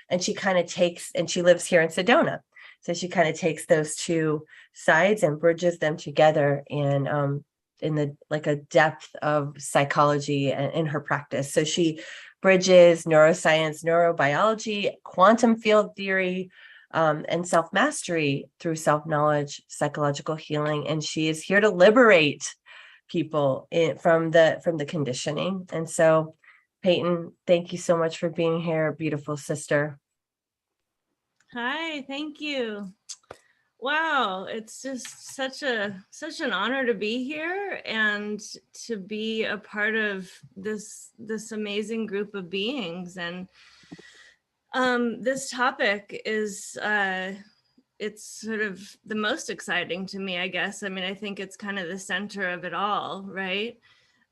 And she kind of takes, and she lives here in Sedona. So she kind of takes those two sides and bridges them together in the like a depth of psychology in her practice. So she bridges neuroscience, neurobiology, quantum field theory, and self-mastery through self-knowledge, psychological healing. And she is here to liberate people from the conditioning. And so, Peyton, thank you so much for being here, beautiful sister. Hi, thank you. Wow, it's just such an honor to be here and to be a part of this amazing group of beings. And this topic is it's sort of the most exciting to me, I guess. I mean, I think it's kind of the center of it all, right?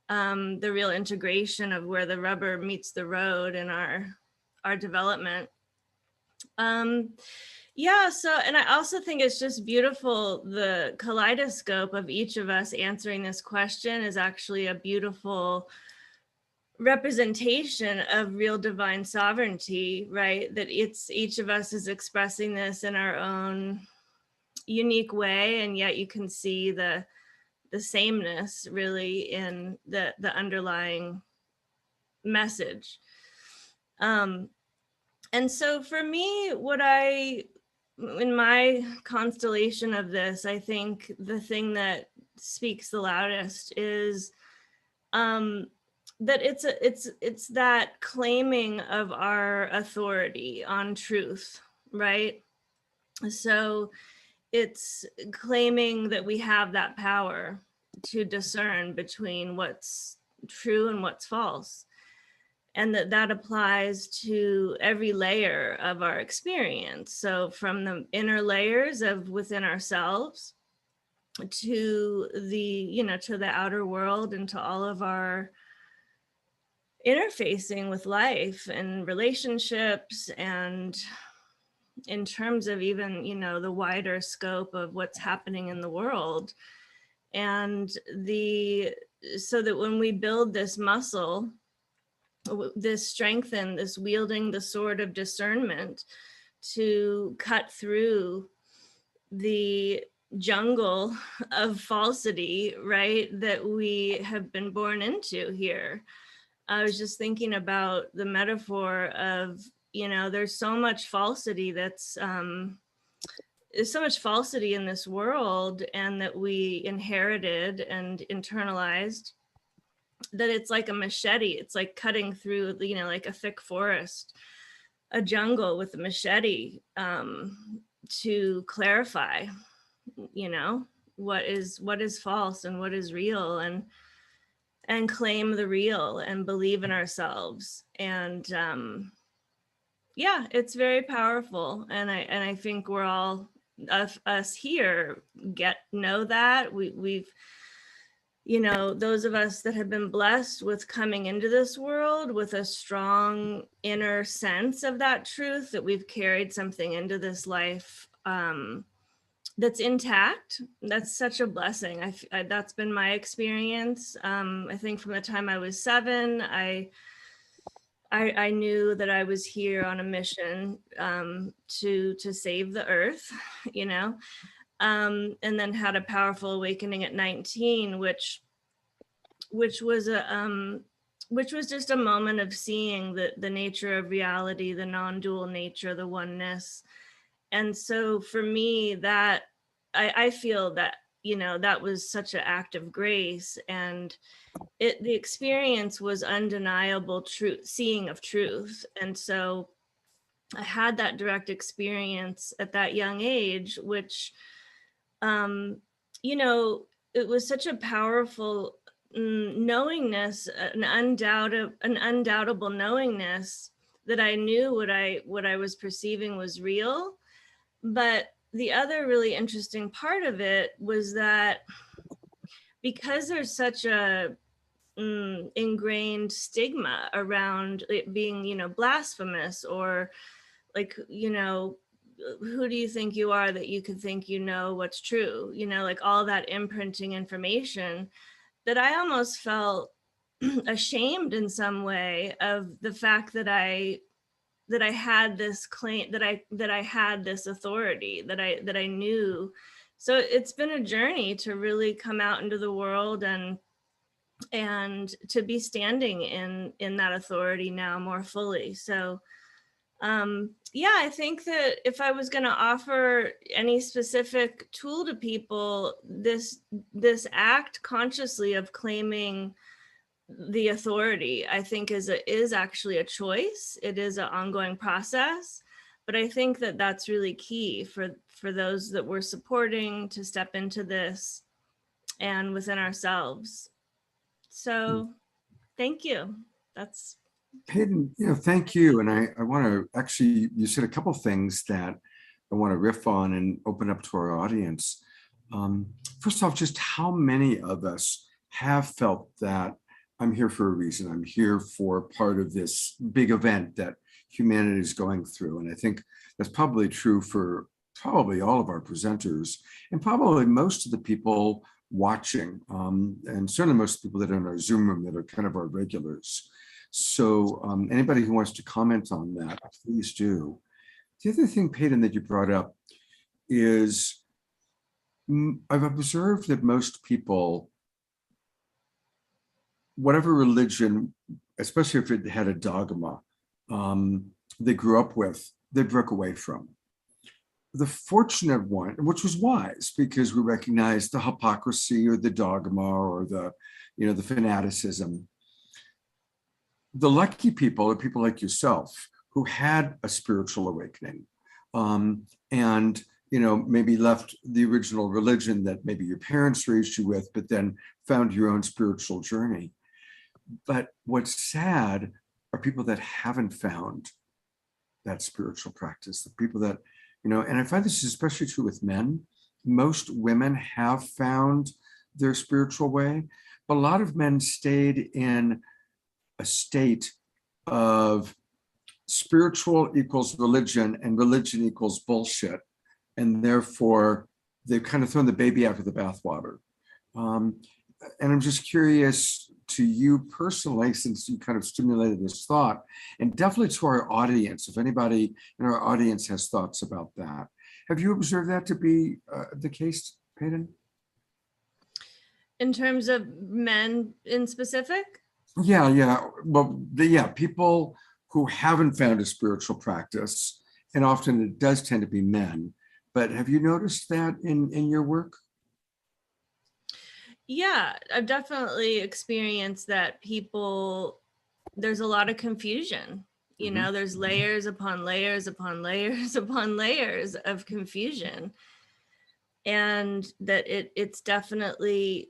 The real integration of where the rubber meets the road in our development. Yeah, so, and I also think it's just beautiful, the kaleidoscope of each of us answering this question is actually a beautiful representation of real divine sovereignty, right? That it's each of us is expressing this in our own unique way, and yet you can see the sameness really in the underlying message. And so for me, in my constellation of this, I think the thing that speaks the loudest is that it's that claiming of our authority on truth, right? So it's claiming that we have that power to discern between what's true and what's false. And that applies to every layer of our experience. So from the inner layers of within ourselves to to the outer world and to all of our interfacing with life and relationships, and in terms of even, the wider scope of what's happening in the world. And so that when we build this muscle, this strengthen, this wielding the sword of discernment to cut through the jungle of falsity, right, that we have been born into here. I was just thinking about the metaphor of, there's so much falsity there's so much falsity in this world, and that we inherited and internalized, that it's like a machete. It's like cutting through, like a thick forest, a jungle with a machete, to clarify, what is false and what is real, and claim the real and believe in ourselves. And yeah, it's very powerful. And I think we're all, us here, know that we've those of us that have been blessed with coming into this world with a strong inner sense of that truth, that we've carried something into this life that's intact. That's such a blessing. That's been my experience. I think from the time I was 7, I knew that I was here on a mission to save the earth, and then had a powerful awakening at 19, which was just a moment of seeing the nature of reality, the non-dual nature, the oneness. And so for me, that I feel that, that was such an act of grace, and the experience was undeniable seeing of truth. And so I had that direct experience at that young age, which, it was such a powerful knowingness, an undoubtable knowingness that I knew what I was perceiving was real. But the other really interesting part of it was that because there's such a ingrained stigma around it being, blasphemous, or like, who do you think you are that you could think you know what's true? You know, like all that imprinting information, that I almost felt ashamed in some way of the fact that I had this claim, that I had this authority, that I knew. So it's been a journey to really come out into the world and to be standing in that authority now more fully. So yeah, I think that if I was going to offer any specific tool to people, this act consciously of claiming the authority, I think is actually a choice. It is an ongoing process, but I think that that's really key for those that we're supporting to step into this and within ourselves. So thank you. That's Hayden, thank you. And I want to actually, you said a couple things that I want to riff on and open up to our audience. First off, just how many of us have felt that I'm here for a reason. I'm here for part of this big event that humanity is going through. And I think that's probably true for probably all of our presenters and probably most of the people watching, and certainly most people that are in our Zoom room that are kind of our regulars. So anybody who wants to comment on that, please do. The other thing, Peyton, that you brought up is I've observed that most people, whatever religion, especially if it had a dogma they grew up with, they broke away from. The fortunate one, which was wise, because we recognized the hypocrisy or the dogma or the fanaticism. The lucky people are people like yourself who had a spiritual awakening and maybe left the original religion that maybe your parents raised you with, but then found your own spiritual journey. But what's sad are people that haven't found that spiritual practice, the people that, and I find this is especially true with men. Most women have found their spiritual way, but a lot of men stayed in a state of spiritual equals religion and religion equals bullshit. And therefore they've kind of thrown the baby out with the bathwater. And I'm just curious to you personally, since you kind of stimulated this thought, and definitely to our audience, if anybody in our audience has thoughts about that. Have you observed that to be the case, Peyton? in terms of men in specific. Yeah. Well, people who haven't found a spiritual practice, and often it does tend to be men. But have you noticed that in your work? Yeah, I've definitely experienced that there's a lot of confusion. You know, there's layers upon layers upon layers upon layers of confusion. And that it's definitely,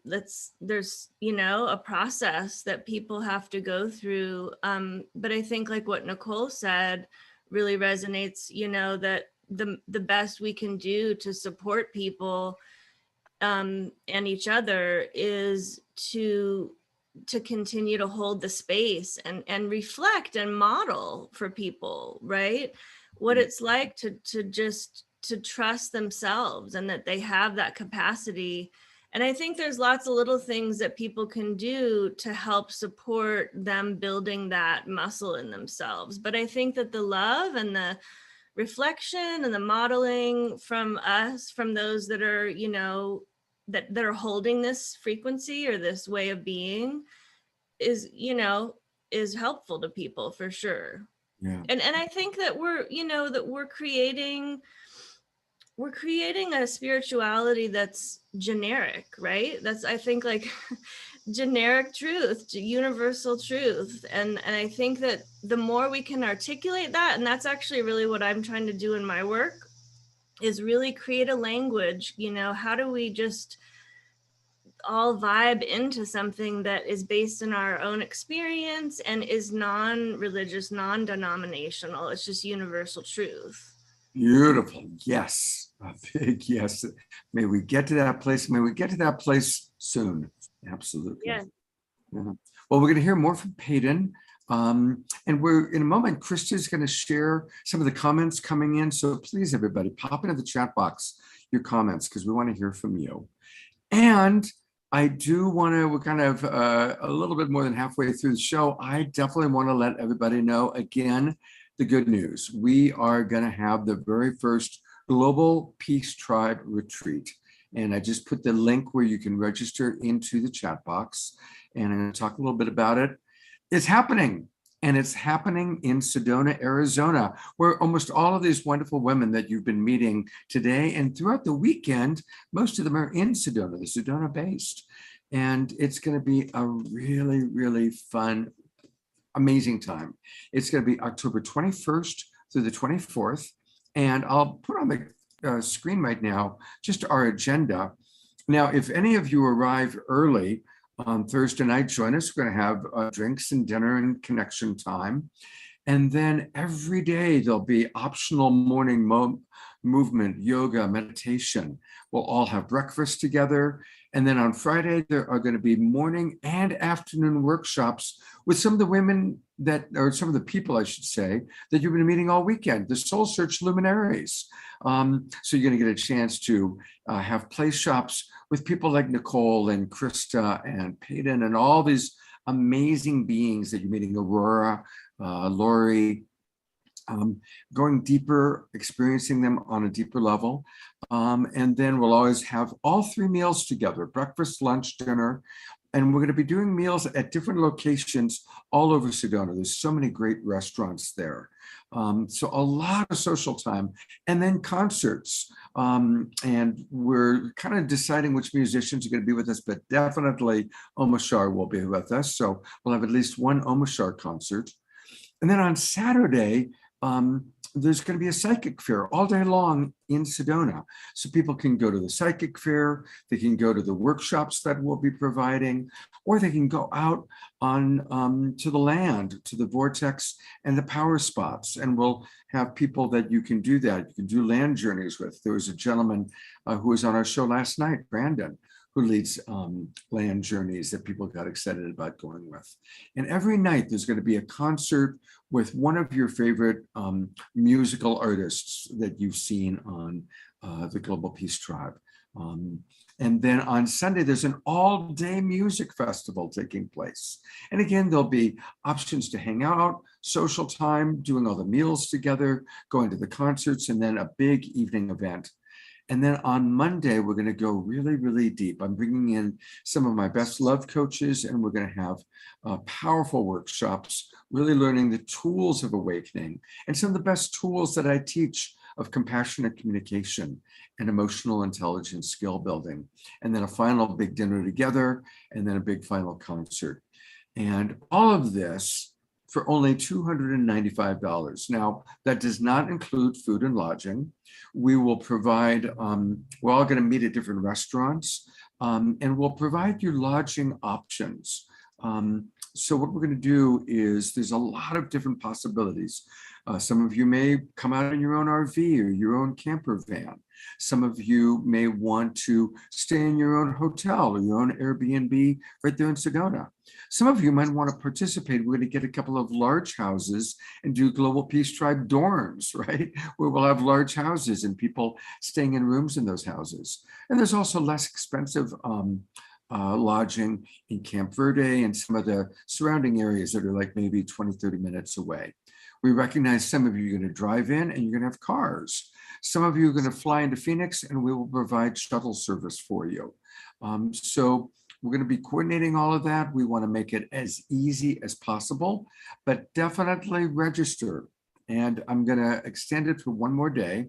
there's, a process that people have to go through. But I think like what Nicole said really resonates, that the best we can do to support people and each other is to continue to hold the space and reflect and model for people, right? What it's like to trust themselves and that they have that capacity. And I think there's lots of little things that people can do to help support them building that muscle in themselves. But I think that the love and the reflection and the modeling from us, from those that are, that are holding this frequency or this way of being is helpful to people for sure. Yeah. And I think that we're creating a spirituality that's generic, right? That's, I think, like generic truth, universal truth. And I think that the more we can articulate that, and that's actually really what I'm trying to do in my work, is really create a language, how do we just all vibe into something that is based in our own experience and is non-religious, non-denominational. It's just universal truth. Beautiful. Yes. A big yes. May we get to that place. May we get to that place soon. Absolutely. Yeah. Well, we're going to hear more from Peyton. And we're in a moment, Krista's going to share some of the comments coming in. So please, everybody, pop into the chat box your comments because we want to hear from you. And I do want to, we're kind of a little bit more than halfway through the show. I definitely want to let everybody know again, the good news. We are going to have the very first Global Peace Tribe retreat. And I just put the link where you can register into the chat box. And I'm going to talk a little bit about it. It's happening. And it's happening in Sedona, Arizona, where almost all of these wonderful women that you've been meeting today and throughout the weekend, most of them are in Sedona, they're Sedona based. And it's going to be a really, really fun, amazing time. It's going to be October 21st through the 24th. And I'll put on the screen right now just our agenda. Now, if any of you arrive early on Thursday night, join us. We're going to have drinks and dinner and connection time. And then every day there'll be optional morning movement, yoga, meditation. We'll all have breakfast together. And then on Friday, there are going to be morning and afternoon workshops with some of the women that, or some of the people, I should say, that you've been meeting all weekend, the Soul Search luminaries. So you're going to get a chance to have play shops with people like Nicole and Krista and Peyton and all these amazing beings that you're meeting, Aurora, Lori, going deeper, experiencing them on a deeper level. And then we'll always have all three meals together, breakfast, lunch, dinner. And we're going to be doing meals at different locations all over Sedona. There's so many great restaurants there. So a lot of social time and then concerts. And we're kind of deciding which musicians are going to be with us, but definitely Omar Shar will be with us. So we'll have at least one Omar Shar concert. And then on Saturday, there's going to be a psychic fair all day long in Sedona. So people can go to the psychic fair, they can go to the workshops that we'll be providing, or they can go out on to the land, to the vortex and the power spots. And we'll have people that you can do that. You can do land journeys with. There was a gentleman who was on our show last night, Brandon, who leads land journeys that people got excited about going with. And every night there's going to be a concert with one of your favorite musical artists that you've seen on the Global Peace Tribe. And then on Sunday, there's an all-day music festival taking place. And again, there'll be options to hang out, social time, doing all the meals together, going to the concerts, and then a big evening event. And then on Monday, we're going to go really, really deep. I'm bringing in some of my best love coaches, and we're going to have powerful workshops, really learning the tools of awakening and some of the best tools that I teach of compassionate communication and emotional intelligence skill building. And then a final big dinner together, and then a big final concert. And all of this for only $295. Now, that does not include food and lodging. We will provide, we're all going to meet at different restaurants, and we'll provide you lodging options. So what we're going to do is there's a lot of different possibilities. Some of you may come out in your own RV or your own camper van. Some of you may want to stay in your own hotel or your own Airbnb right there in Sedona. Some of you might want to participate. We're going to get a couple of large houses and do Global Peace Tribe dorms, right? Where we'll have large houses and people staying in rooms in those houses. And there's also less expensive lodging in Camp Verde and some of the surrounding areas that are like maybe 20, 30 minutes away. We recognize some of you are going to drive in and you're going to have cars. Some of you are going to fly into Phoenix and we will provide shuttle service for you. So we're going to be coordinating all of that. We want to make it as easy as possible, but definitely register. And I'm going to extend it for one more day.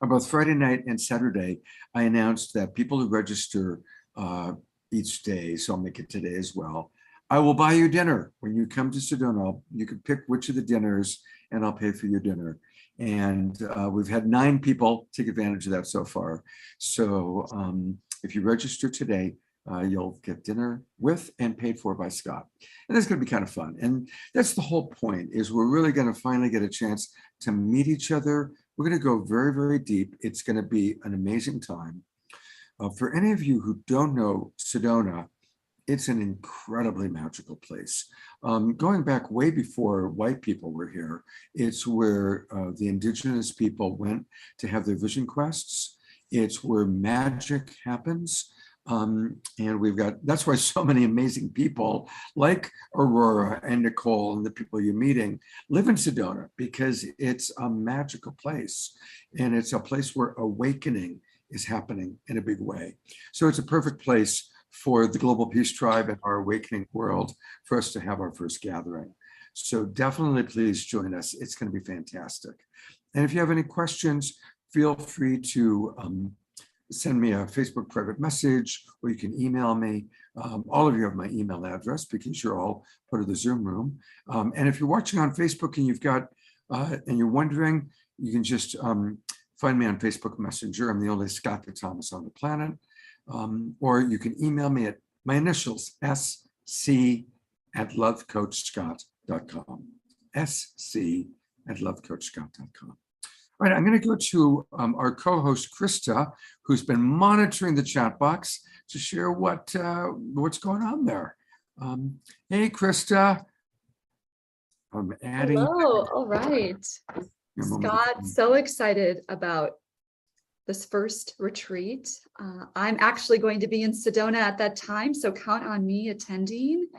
On both Friday night and Saturday, I announced that people who register each day, so I'll make it today as well, I will buy you dinner when you come to Sedona. You can pick which of the dinners and I'll pay for your dinner. And we've had 9 people take advantage of that so far. So if you register today, you'll get dinner with and paid for by Scott. And that's going to be kind of fun. And that's the whole point, is we're really going to finally get a chance to meet each other. We're going to go very, very deep. It's going to be an amazing time. For any of you who don't know Sedona, it's an incredibly magical place. Going back way before white people were here, it's where the indigenous people went to have their vision quests. It's where magic happens. And that's why so many amazing people like Aurora and Nicole and the people you're meeting live in Sedona, because it's a magical place. And it's a place where awakening is happening in a big way. So it's a perfect place for the Global Peace Tribe and our awakening world for us to have our first gathering. So definitely please join us. It's going to be fantastic. And if you have any questions, feel free to send me a Facebook private message, or you can email me. All of you have my email address because you're all part of the Zoom room. And if you're watching on Facebook and you've got, and you're wondering, you can just find me on Facebook Messenger. I'm the only Scott Thomas on the planet. Or you can email me at my initials, sc@lovecoachscott.com. sc@lovecoachscott.com. All right, I'm going to go to our co-host Krista, who's been monitoring the chat box to share what's going on there. Hey, Krista. I'm adding. Hello, all right. Scott, so excited about this first retreat. I'm actually going to be in Sedona at that time, so count on me attending.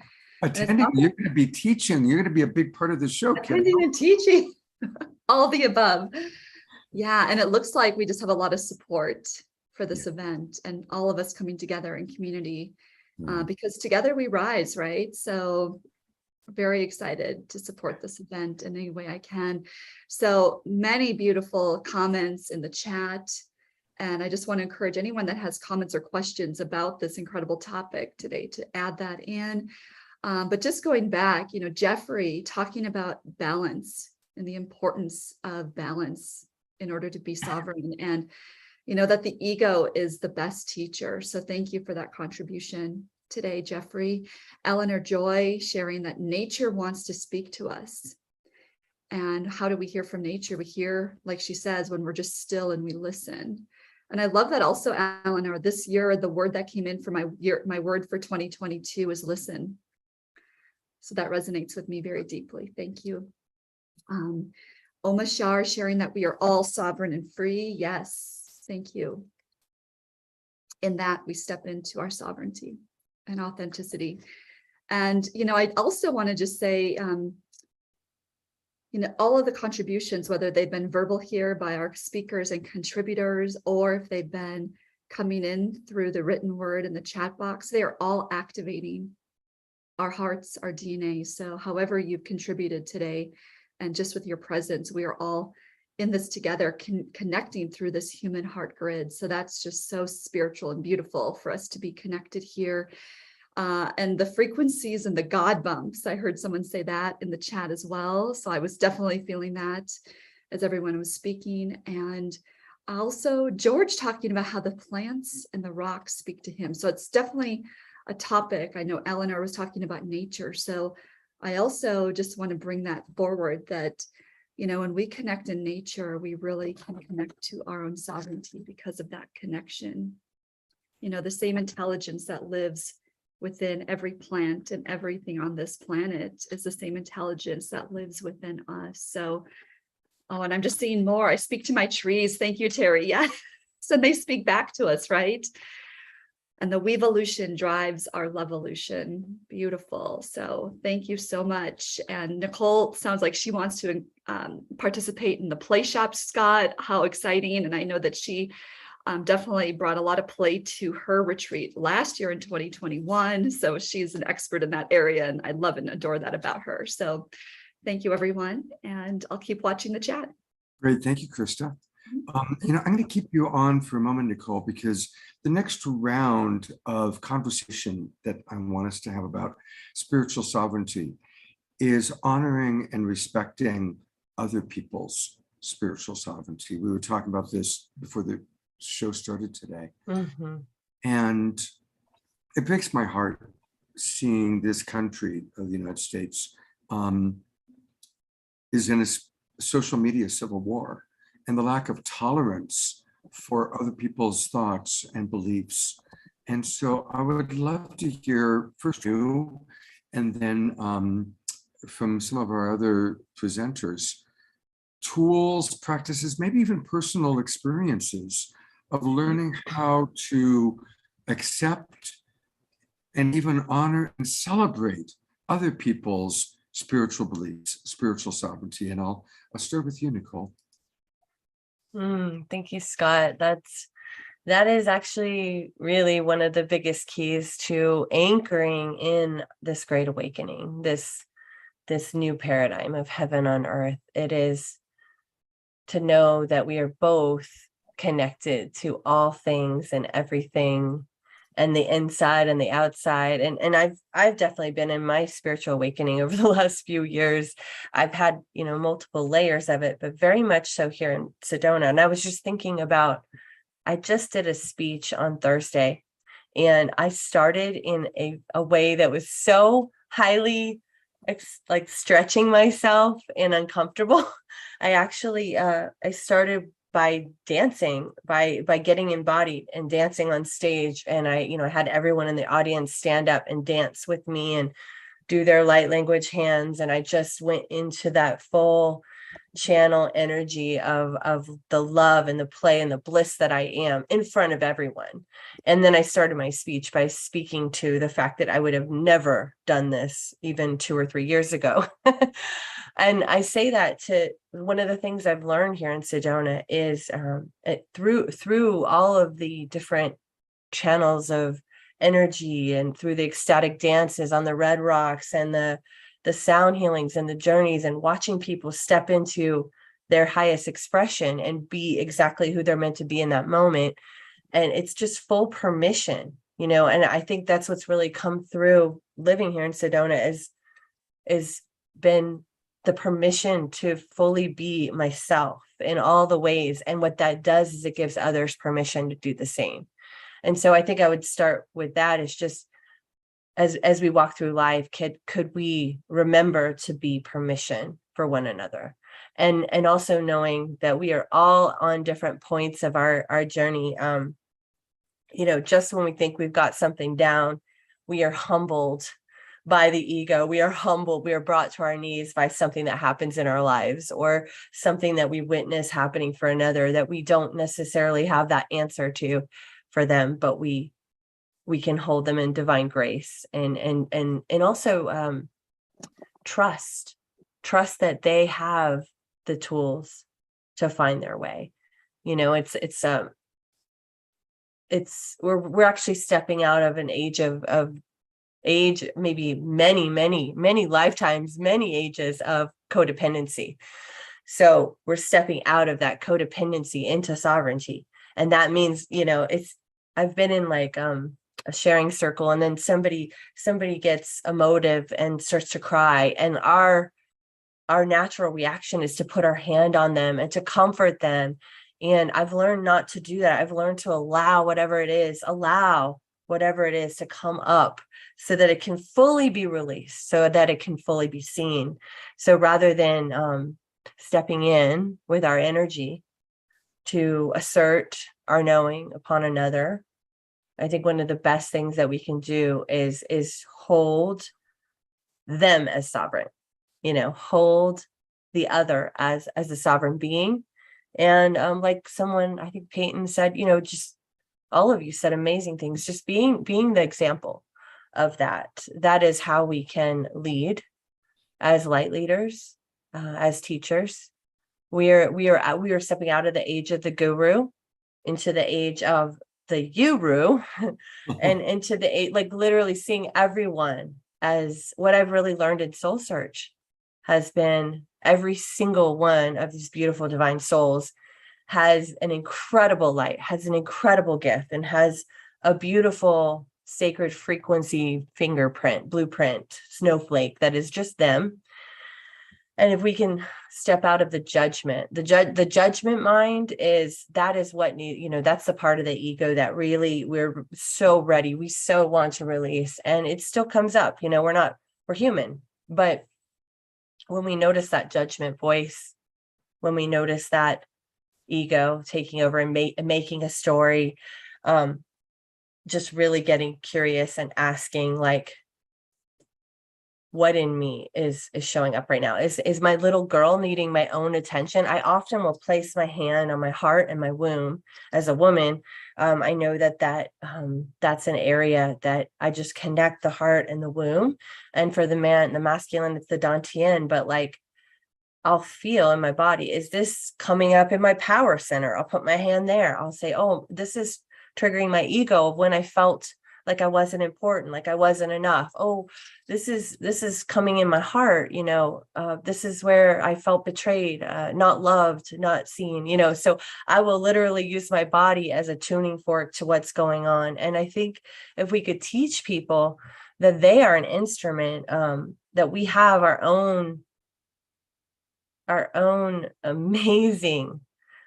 Attending, you're going to be teaching. You're going to be a big part of the show. Attending and teaching, all the above. Yeah, and it looks like we just have a lot of support for this event, and all of us coming together in community, because together we rise, right? So very excited to support this event in any way I can. So many beautiful comments in the chat. And I just want to encourage anyone that has comments or questions about this incredible topic today to add that in. But just going back, Jeffrey talking about balance and the importance of balance in order to be sovereign, and that the ego is the best teacher. So thank you for that contribution today, Jeffrey. Eleanor Joy sharing that nature wants to speak to us. And how do we hear from nature? We hear, like she says, when we're just still and we listen. And I love that also, Eleanor, this year, the word that came in for my word for 2022 is listen. So that resonates with me very deeply. Thank you. Oma Shar sharing that we are all sovereign and free. Yes, thank you. In that we step into our sovereignty and authenticity. And, I also want to just say, all of the contributions, whether they've been verbal here by our speakers and contributors, or if they've been coming in through the written word in the chat box, they are all activating our hearts, our DNA. So however you've contributed today, and just with your presence, we are all in this together, connecting through this human heart grid. So that's just so spiritual and beautiful for us to be connected here. And the frequencies and the God bumps, I heard someone say that in the chat as well. So I was definitely feeling that as everyone was speaking. And also George talking about how the plants and the rocks speak to him. So it's definitely a topic. I know Eleanor was talking about nature. So I also just want to bring that forward, that, when we connect in nature, we really can connect to our own sovereignty because of that connection. The same intelligence that lives within every plant and everything on this planet is the same intelligence that lives within us. So, and I'm just seeing more. I speak to my trees. Thank you, Terry. Yes. So they speak back to us, right? And the weevolution drives our lovevolution. Beautiful. So thank you so much. And Nicole sounds like she wants to participate in the play shop, Scott. How exciting. And I know that she definitely brought a lot of play to her retreat last year in 2021. So she's an expert in that area, and I love and adore that about her. So thank you, everyone. And I'll keep watching the chat. Great. Thank you, Krista. I'm going to keep you on for a moment, Nicole, because the next round of conversation that I want us to have about spiritual sovereignty is honoring and respecting other people's spiritual sovereignty. We were talking about this before the show started today. And it breaks my heart seeing this country of the United States is in a social media civil war, and the lack of tolerance for other people's thoughts and beliefs And so I would love to hear first you, and then from some of our other presenters, tools, practices, maybe even personal experiences of learning how to accept and even honor and celebrate other people's spiritual beliefs, spiritual sovereignty. And I'll start with you, Nicole. Thank you, Scott. That is actually really one of the biggest keys to anchoring in this great awakening, this new paradigm of heaven on earth. It is to know that we are both connected to all things and everything, and the inside and the outside. And I've definitely been in my spiritual awakening over the last few years. I've had, multiple layers of it, but very much so here in Sedona. And I was just thinking about, I just did a speech on Thursday, and I started in a way that was so highly like stretching myself and uncomfortable. I actually I started by dancing, by getting embodied and dancing on stage. And I had everyone in the audience stand up and dance with me and do their light language hands. And I just went into that full channel energy of the love and the play and the bliss that I am in front of everyone. And then I started my speech by speaking to the fact that I would have never done this even 2 or 3 years ago. And I say that to one of the things I've learned here in Sedona is through all of the different channels of energy and through the ecstatic dances on the red rocks and the sound healings and the journeys and watching people step into their highest expression and be exactly who they're meant to be in that moment. And it's just full permission, and I think that's what's really come through living here in Sedona is been the permission to fully be myself in all the ways. And what that does is it gives others permission to do the same. And so I think I would start with that. Is just as we walk through life, could we remember to be permission for one another, and also knowing that we are all on different points of our journey. Just when we think we've got something down, we are humbled by the ego. We are humbled. We are brought to our knees by something that happens in our lives, or something that we witness happening for another that we don't necessarily have that answer to for them, but we can hold them in divine grace and also trust that they have the tools to find their way. We're actually stepping out of an age of maybe many lifetimes, many ages of codependency. So we're stepping out of that codependency into sovereignty. And that means, I've been in like a sharing circle, and then somebody gets emotive and starts to cry, and our natural reaction is to put our hand on them and to comfort them. And I've learned not to do that. I've learned to allow whatever it is to come up so that it can fully be released, so that it can fully be seen. So rather than stepping in with our energy to assert our knowing upon another, I think one of the best things that we can do is hold them as sovereign, hold the other as a sovereign being. And like someone, I think Peyton said, just all of you said amazing things, just being the example of that. That is how we can lead as light leaders, as teachers. We are stepping out of the age of the guru into the age of the Yuru, and into the age, like literally seeing everyone as what I've really learned in Soul Search has been every single one of these beautiful divine souls has an incredible light, has an incredible gift, and has a beautiful sacred frequency fingerprint, blueprint, snowflake that is just them. And if we can step out of the judgment, the judgment mind is what that's the part of the ego that really we're so ready. We so want to release, and it still comes up, we're human. But when we notice that judgment voice, when we notice that ego taking over and making a story, just really getting curious and asking, like, what in me is showing up right now? Is my little girl needing my own attention? I often will place my hand on my heart and my womb as a woman. I know that's an area that I just connect the heart and the womb. And for the man, the masculine, it's the dantian, but like, I'll feel in my body, is this coming up in my power center? I'll put my hand there. I'll say, oh, this is triggering my ego of when I felt like I wasn't important, like I wasn't enough. Oh, this is coming in my heart, this is where I felt betrayed, not loved, not seen, so I will literally use my body as a tuning fork to what's going on. And I think if we could teach people that they are an instrument, that we have our own amazing,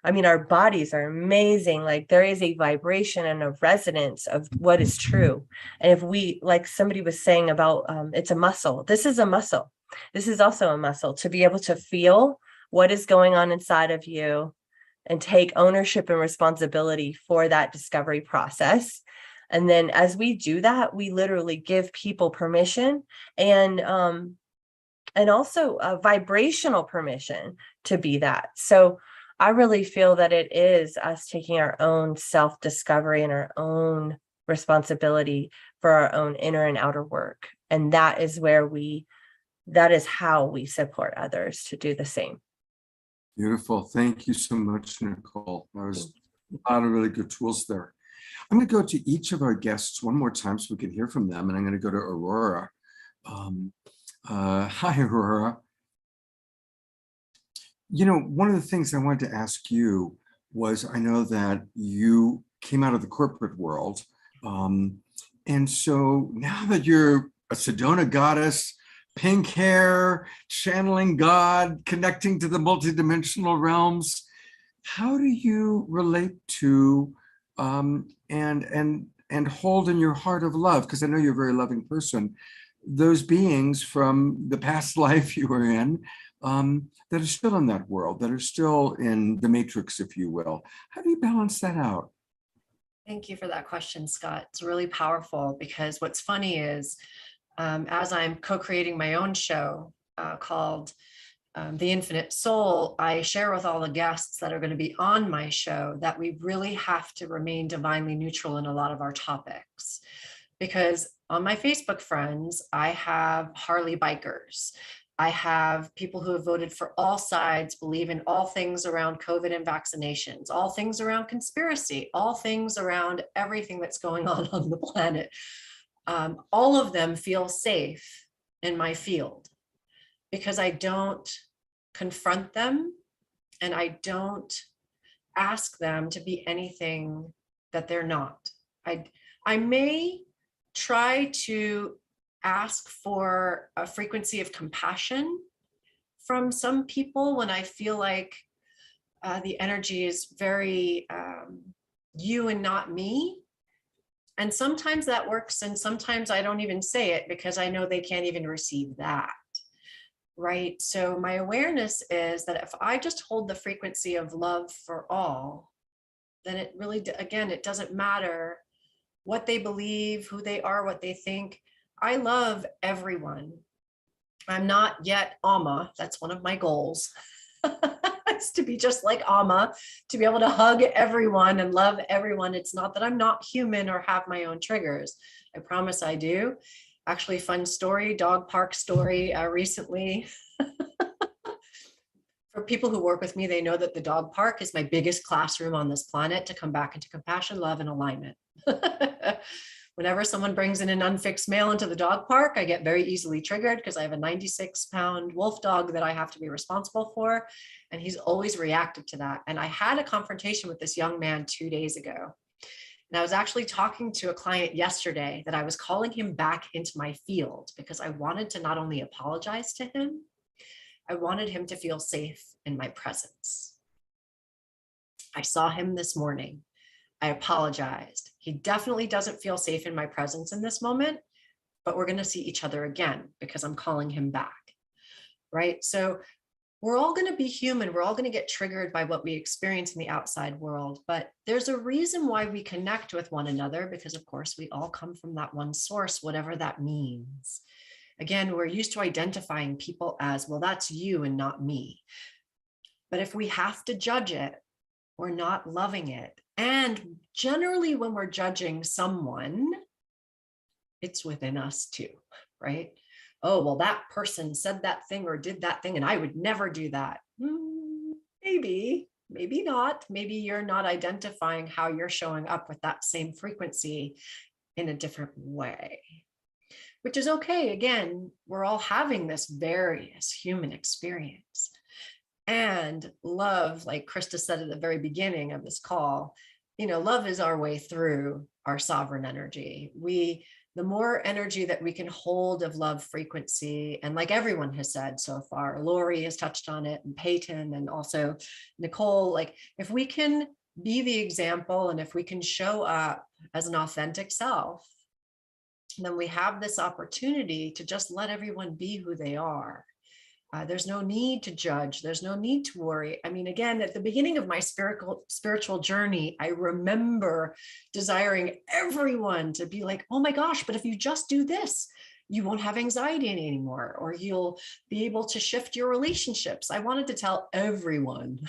our bodies are amazing. Like, there is a vibration and a resonance of what is true. And if we, like somebody was saying about, it's a muscle. This is a muscle. This is also a muscle, to be able to feel what is going on inside of you and take ownership and responsibility for that discovery process. And then as we do that, we literally give people permission and also a vibrational permission to be that. So I really feel that it is us taking our own self-discovery and our own responsibility for our own inner and outer work. And that is how we support others to do the same. Beautiful. Thank you so much, Nicole. That was a lot of really good tools there. I'm going to go to each of our guests one more time so we can hear from them. And I'm going to go to Aurora. Hi, Aurora. One of the things I wanted to ask you was, I know that you came out of the corporate world. And so now that you're a Sedona goddess, pink hair, channeling God, connecting to the multidimensional realms, how do you relate to and hold in your heart of love? Because I know you're a very loving person. Those beings from the past life you were in, that are still in that world, that are still in the matrix, if you will. How do you balance that out? Thank you for that question, Scott. It's really powerful, because what's funny is, as I'm co-creating my own show called The Infinite Soul, I share with all the guests that are going to be on my show that we really have to remain divinely neutral in a lot of our topics. Because on my Facebook friends, I have Harley bikers. I have people who have voted for all sides, believe in all things around COVID and vaccinations, all things around conspiracy, all things around everything that's going on the planet. All of them feel safe in my field because I don't confront them and I don't ask them to be anything that they're not. I may try to ask for a frequency of compassion from some people when I feel like the energy is very you and not me. And sometimes that works, and sometimes I don't even say it because I know they can't even receive that. Right? So my awareness is that if I just hold the frequency of love for all, then it really, again, it doesn't matter what they believe, who they are, what they think. I love everyone. I'm not yet Amma. That's one of my goals. It's to be just like Amma, to be able to hug everyone and love everyone. It's not that I'm not human or have my own triggers. I promise I do. Actually, fun story, dog park story recently. For people who work with me, they know that the dog park is my biggest classroom on this planet to come back into compassion, love, and alignment. Whenever someone brings in an unfixed male into the dog park, I get very easily triggered because I have a 96-pound wolf dog that I have to be responsible for. And he's always reactive to that. And I had a confrontation with this young man 2 days ago. And I was actually talking to a client yesterday that I was calling him back into my field because I wanted to not only apologize to him, I wanted him to feel safe in my presence. I saw him this morning. I apologized. He definitely doesn't feel safe in my presence in this moment, but we're going to see each other again because I'm calling him back. Right? So we're all going to be human. We're all going to get triggered by what we experience in the outside world. But there's a reason why we connect with one another, because of course we all come from that one source, whatever that means. Again, we're used to identifying people as, well, that's you and not me. But if we have to judge it, we're not loving it. And generally when we're judging someone, it's within us too, right? Oh, well, that person said that thing or did that thing, and I would never do that. Maybe, maybe not. Maybe you're not identifying how you're showing up with that same frequency in a different way, which is okay. Again, we're all having this various human experience. And love, like Krista said at the very beginning of this call, love is our way through our sovereign energy. The more energy that we can hold of love frequency, and like everyone has said so far, Lori has touched on it, and Peyton, and also Nicole, like if we can be the example and if we can show up as an authentic self, then we have this opportunity to just let everyone be who they are. There's no need to judge. There's no need to worry. I mean, again, at the beginning of my spiritual journey, I remember desiring everyone to be like, oh my gosh, but if you just do this, you won't have anxiety anymore, or you'll be able to shift your relationships. I wanted to tell everyone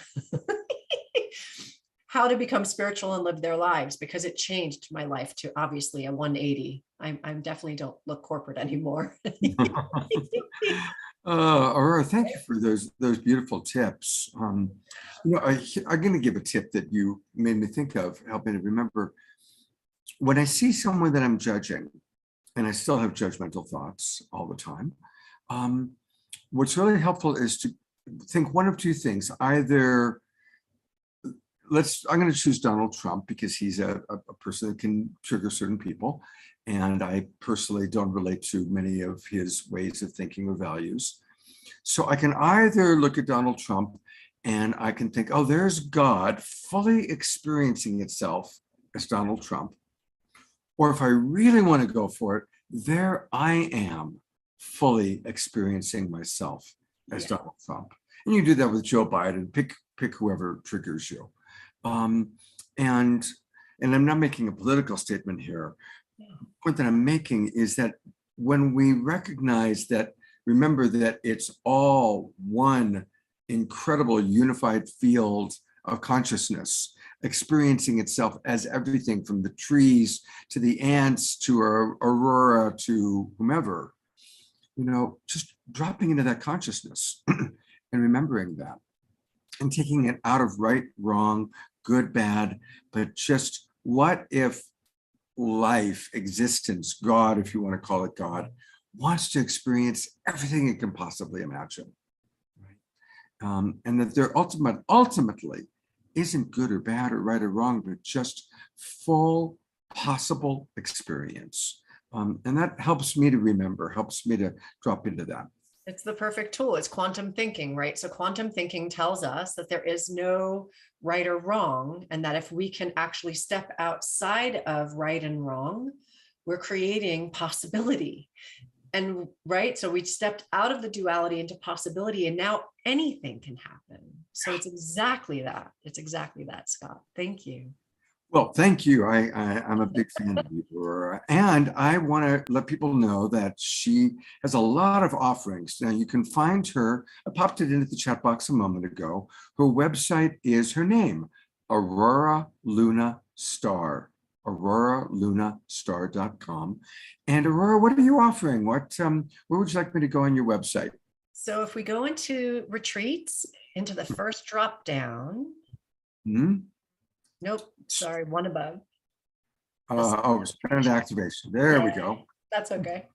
how to become spiritual and live their lives, because it changed my life to obviously a 180. I'm definitely don't look corporate anymore. Aurora, thank you for those beautiful tips. I'm going to give a tip that you made me think of, help me to remember. When I see someone that I'm judging, and I still have judgmental thoughts all the time, what's really helpful is to think one of two things. Either I'm going to choose Donald Trump because he's a person that can trigger certain people. And I personally don't relate to many of his ways of thinking or values. So I can either look at Donald Trump and I can think, oh, there's God fully experiencing itself as Donald Trump. Or if I really want to go for it, there I am fully experiencing myself as Donald Trump. And you do that with Joe Biden, pick whoever triggers you. And I'm not making a political statement here. The point that I'm making is that when we recognize that, remember that it's all one incredible unified field of consciousness, experiencing itself as everything from the trees to the ants to Aurora to whomever, just dropping into that consciousness and remembering that and taking it out of right, wrong, good, bad, but just what if life, existence, God, if you want to call it God, wants to experience everything it can possibly imagine, right? And that there ultimately isn't good or bad or right or wrong, but just full possible experience. And that helps me to remember, helps me to drop into that. It's the perfect tool. It's quantum thinking, right? So quantum thinking tells us that there is no right or wrong, and that if we can actually step outside of right and wrong, we're creating possibility. And right, so we stepped out of the duality into possibility, and now anything can happen. So it's exactly that. It's exactly that, Scott. Thank you. Well, thank you. I'm a big fan of you, Aurora. And I want to let people know that she has a lot of offerings. Now you can find her, I popped it into the chat box a moment ago. Her website is her name, Aurora Luna Star, auroralunastar.com. And Aurora, what are you offering? Where would you like me to go on your website? So if we go into retreats, into the first drop down, nope, sorry, one above. Sound activation. There we go. That's okay.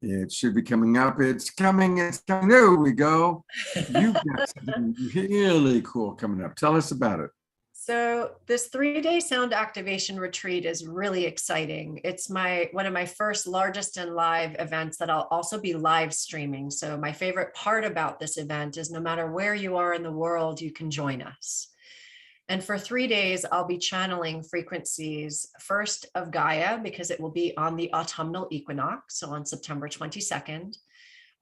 It should be coming up. It's coming. There we go. You've got something really cool coming up. Tell us about it. So this 3-day sound activation retreat is really exciting. It's one of my first largest and live events that I'll also be live streaming. So my favorite part about this event is no matter where you are in the world, you can join us. And for 3 days, I'll be channeling frequencies, first of Gaia, because it will be on the autumnal equinox, so on September 22nd.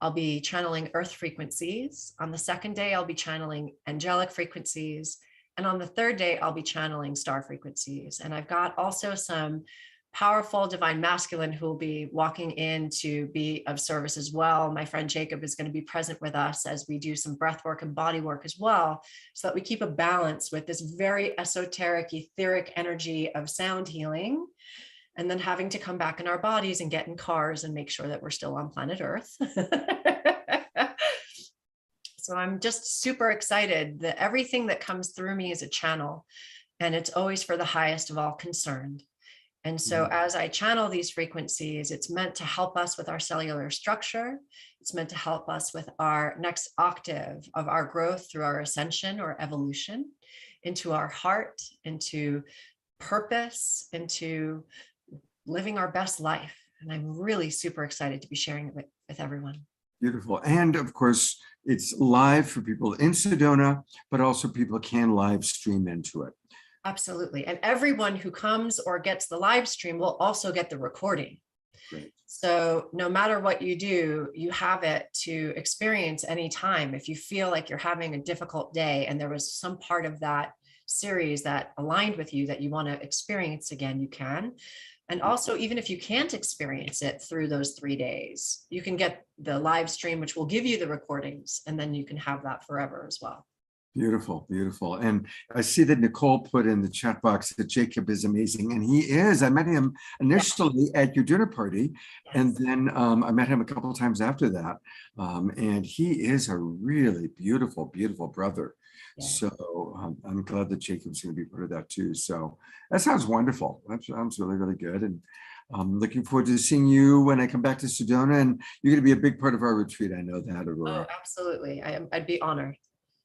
I'll be channeling earth frequencies. On the second day, I'll be channeling angelic frequencies. And on the third day, I'll be channeling star frequencies. And I've got also some powerful divine masculine who will be walking in to be of service as well. My friend Jacob is going to be present with us as we do some breath work and body work as well, so that we keep a balance with this very esoteric, etheric energy of sound healing, and then having to come back in our bodies and get in cars and make sure that we're still on planet Earth. So I'm just super excited that everything that comes through me is a channel, and it's always for the highest of all concerned. And so as I channel these frequencies, it's meant to help us with our cellular structure. It's meant to help us with our next octave of our growth through our ascension or evolution into our heart, into purpose, into living our best life. And I'm really super excited to be sharing it with everyone. Beautiful. And of course, it's live for people in Sedona, but also people can live stream into it. Absolutely. And everyone who comes or gets the live stream will also get the recording. Great. So no matter what you do, you have it to experience anytime. If you feel like you're having a difficult day and there was some part of that series that aligned with you that you want to experience again, you can. And also, even if you can't experience it through those 3 days, you can get the live stream, which will give you the recordings, and then you can have that forever as well. Beautiful, beautiful. And I see that Nicole put in the chat box that Jacob is amazing. And he is. I met him initially at your dinner party. And then I met him a couple of times after that. And he is a really beautiful, beautiful brother. Yeah. So I'm glad that Jacob's going to be part of that too. So that sounds wonderful. That sounds really, really good. And I'm looking forward to seeing you when I come back to Sedona. And you're going to be a big part of our retreat. I know that, Aurora. Oh, absolutely. I'd be honored.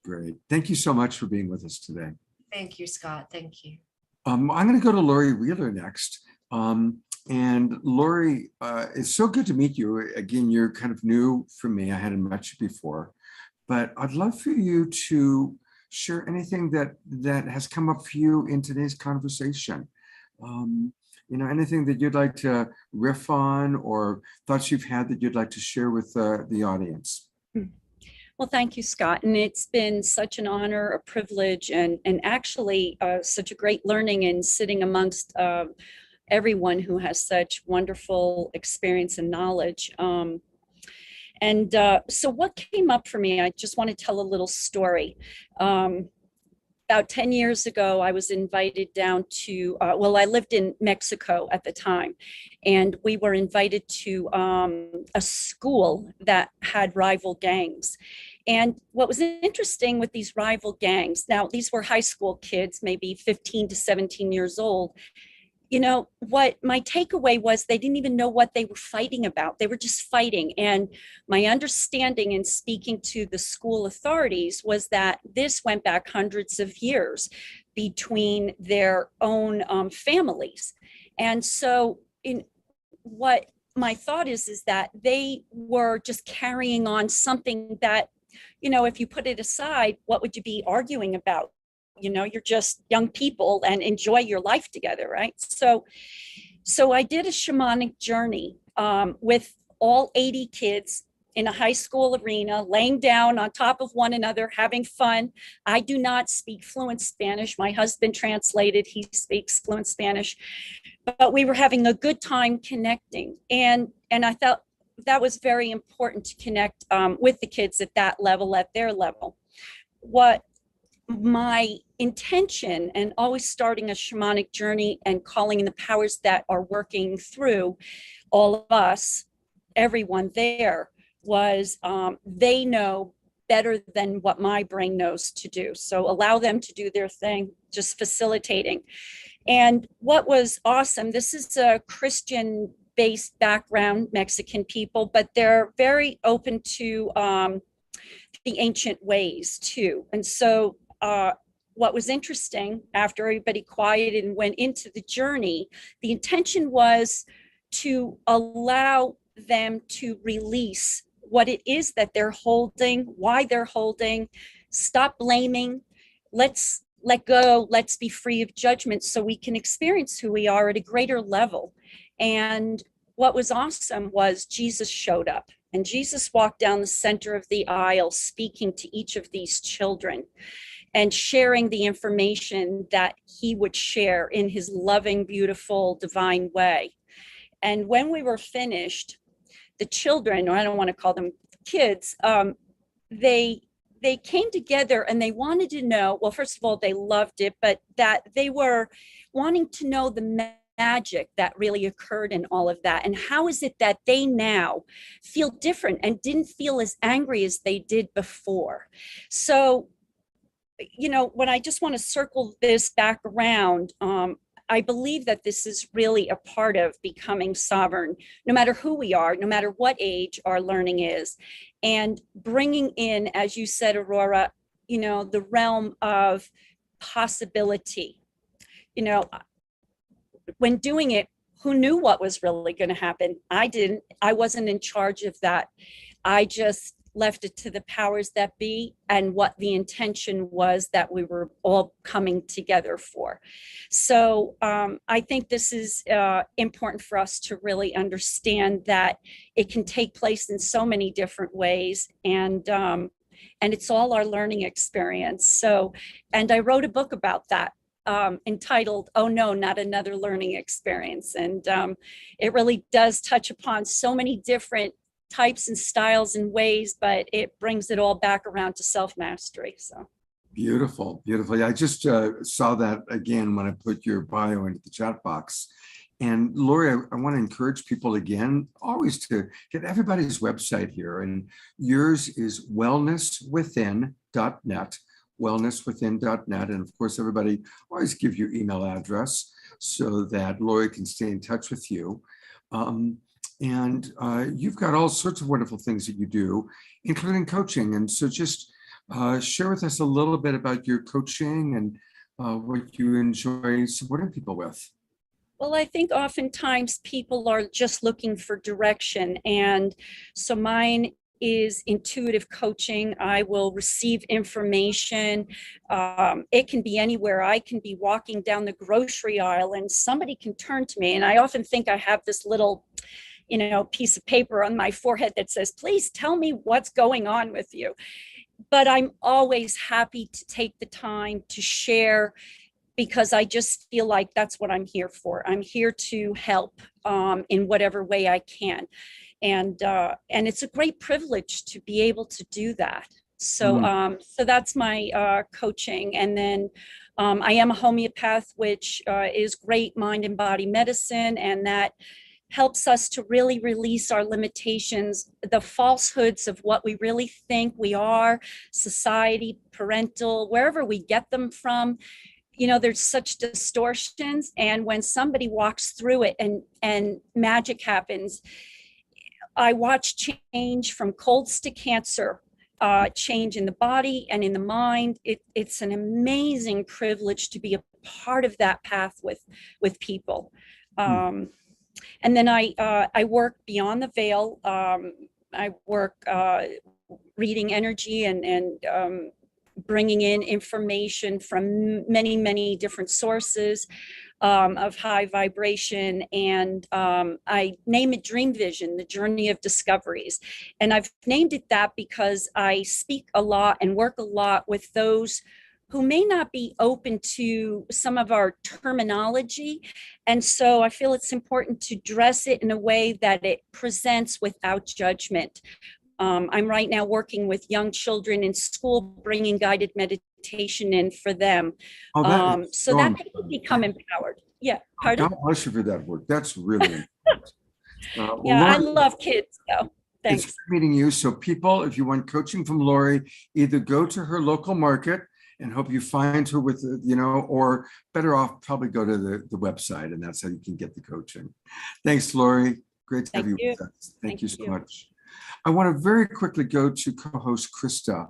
Great. Thank you so much for being with us today. Thank you, Scott. Thank you. I'm going to go to Lori Wheeler next. And Lori, it's so good to meet you. Again, you're kind of new for me. I hadn't met you before, but I'd love for you to share anything that has come up for you in today's conversation. Anything that you'd like to riff on or thoughts you've had that you'd like to share with the audience. Well, thank you, Scott. And it's been such an honor, a privilege, and actually such a great learning and sitting amongst everyone who has such wonderful experience and knowledge. So what came up for me, I just want to tell a little story. About 10 years ago, I was invited down to, I lived in Mexico at the time, and we were invited to a school that had rival gangs. And what was interesting with these rival gangs, now these were high school kids, maybe 15 to 17 years old. You know, what my takeaway was, they didn't even know what they were fighting about. They were just fighting. And my understanding in speaking to the school authorities was that this went back hundreds of years between their own families. And so what my thought is that they were just carrying on something that, if you put it aside, what would you be arguing about? You're just young people and enjoy your life together, right? So I did a shamanic journey with all 80 kids in a high school arena, laying down on top of one another, having fun. I do not speak fluent Spanish. My husband translated, he speaks fluent Spanish, but we were having a good time connecting. And I thought that was very important to connect with the kids at that level, at their level. What my intention, and always starting a shamanic journey and calling in the powers that are working through all of us, everyone there, was they know better than what my brain knows to do. So allow them to do their thing, just facilitating. And what was awesome, this is a Christian-based background, Mexican people, but they're very open to the ancient ways too. And so what was interesting, after everybody quieted and went into the journey, the intention was to allow them to release what it is that they're holding, why they're holding, stop blaming, let's let go, let's be free of judgment so we can experience who we are at a greater level. And what was awesome was Jesus showed up. And Jesus walked down the center of the aisle, speaking to each of these children and sharing the information that he would share in his loving, beautiful, divine way. And when we were finished, the children, or I don't want to call them kids, they came together and they wanted to know, well, first of all, they loved it, but that they were wanting to know the magic that really occurred in all of that. And how is it that they now feel different and didn't feel as angry as they did before? So, you know, when I just want to circle this back around, I believe that this is really a part of becoming sovereign, no matter who we are, no matter what age our learning is, and bringing in, as you said, Aurora, you know, the realm of possibility. You know, when doing it, who knew what was really going to happen? I didn't. I wasn't in charge of that. I just left it to the powers that be and what the intention was that we were all coming together for. So I think this is important for us to really understand that it can take place in so many different ways, and it's all our learning experience. So, and I wrote a book about that entitled, "Oh No, Not Another Learning Experience." And it really does touch upon so many different types and styles and ways, but it brings it all back around to self-mastery. So Beautiful, beautiful. Yeah, I just saw that again when I put your bio into the chat box. And Lori, I want to encourage people again, always to get everybody's website here. And yours is wellnesswithin.net, wellnesswithin.net. And of course, everybody always give your email address so that Lori can stay in touch with you. And you've got all sorts of wonderful things that you do, including coaching. And so just share with us a little bit about your coaching and what you enjoy supporting people with. well, I think oftentimes people are just looking for direction. And so mine is intuitive coaching. I will receive information. It can be anywhere. I can be walking down the grocery aisle and somebody can turn to me. And I often think I have this little, you know, piece of paper on my forehead that says, please tell me what's going on with you. But I'm always happy to take the time to share, because I just feel like that's what I'm here for. I'm here to help in whatever way I can. And it's a great privilege to be able to do that. So, so that's my coaching. And then I am a homeopath, which is great mind and body medicine. And that helps us to really release our limitations, the falsehoods of what we really think we are, society, parental, wherever we get them from. You know, there's such distortions. And when somebody walks through it and magic happens, I watch change from colds to cancer, change in the body and in the mind. It's an amazing privilege to be a part of that path with people. And then I work beyond the veil. I work reading energy and bringing in information from many, many different sources of high vibration. And I name it Dream Vision, the journey of discoveries. And I've named it that because I speak a lot and work a lot with those who may not be open to some of our terminology. And so I feel it's important to dress it in a way that it presents without judgment. I'm right now working with young children in school, bringing guided meditation in for them. So that they can become empowered. Yeah, pardon? God bless you for that work. That's really important. Yeah, I love kids, though. Thanks. It's great meeting you. So people, if you want coaching from Lori, either go to her local market and hope you find her with, you know, or better off, probably go to the website, and that's how you can get the coaching. Thanks, Lori. Great to have you with us. Thank you so much. I want to very quickly go to co-host Krista.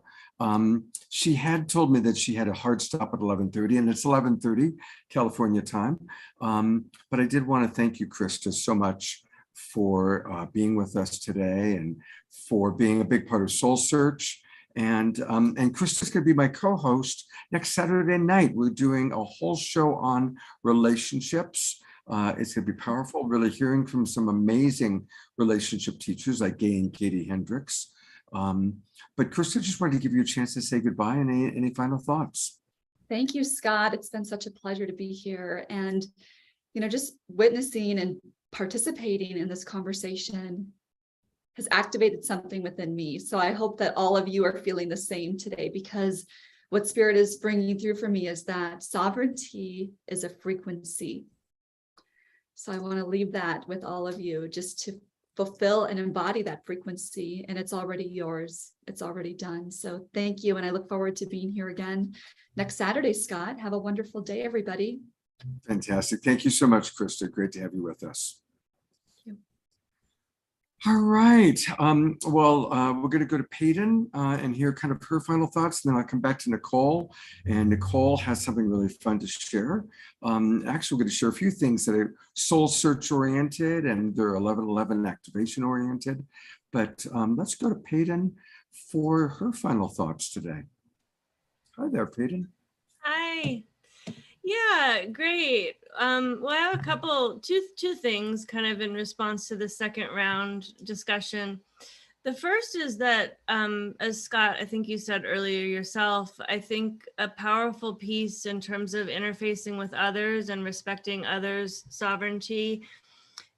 She had told me that she had a hard stop at 11:30, and it's 11:30 California time. But I did want to thank you, Krista, so much for being with us today and for being a big part of Soul Search. And Krista's going to be my co-host next Saturday night. We're doing a whole show on relationships. It's going to be powerful, really hearing from some amazing relationship teachers like Gay and Katie Hendricks. But Krista, just wanted to give you a chance to say goodbye and any final thoughts. Thank you, Scott. It's been such a pleasure to be here. And, just witnessing and participating in this conversation has activated something within me. So I hope that all of you are feeling the same today, because what Spirit is bringing through for me is that sovereignty is a frequency. So I want to leave that with all of you, just to fulfill and embody that frequency, and it's already yours. It's already done. So thank you. And I look forward to being here again next Saturday, Scott. Have a wonderful day, everybody. Fantastic. Thank you so much, Krista. Great to have you with us. Thank you. All right. We're going to go to Peyton and hear kind of her final thoughts. And then I'll come back to Nicole. And Nicole has something really fun to share. Actually, we're going to share a few things that are soul search oriented and they're 1111 activation oriented. But let's go to Peyton for her final thoughts today. Hi there, Peyton. Hi. Yeah, great. Well, I have two things kind of in response to the second round discussion. The first is that, as Scott, I think you said earlier yourself, I think a powerful piece in terms of interfacing with others and respecting others' sovereignty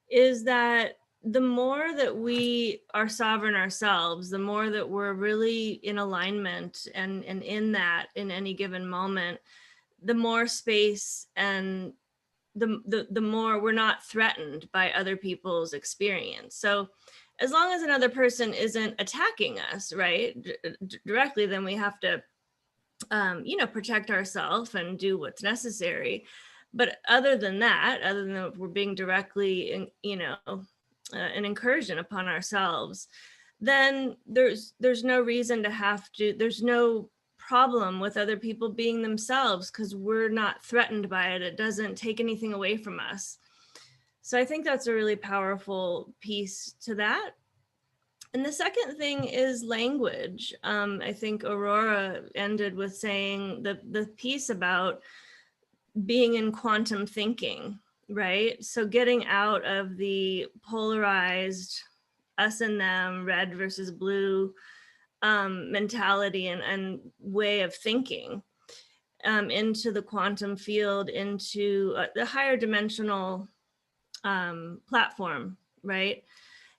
is that the more that we are sovereign ourselves, the more that we're really in alignment and in that in any given moment, the more space and the more we're not threatened by other people's experience. So as long as another person isn't attacking us, right, directly, then we have to, protect ourselves and do what's necessary. But other than that, other than if we're being directly, an incursion upon ourselves, then there's no reason to have to, there's no problem with other people being themselves because we're not threatened by it. It doesn't take anything away from us. So I think that's a really powerful piece to that. And the second thing is language. I think Aurora ended with saying the piece about being in quantum thinking, right? So getting out of the polarized us and them, red versus blue mentality and way of thinking into the quantum field, into the higher dimensional platform, right?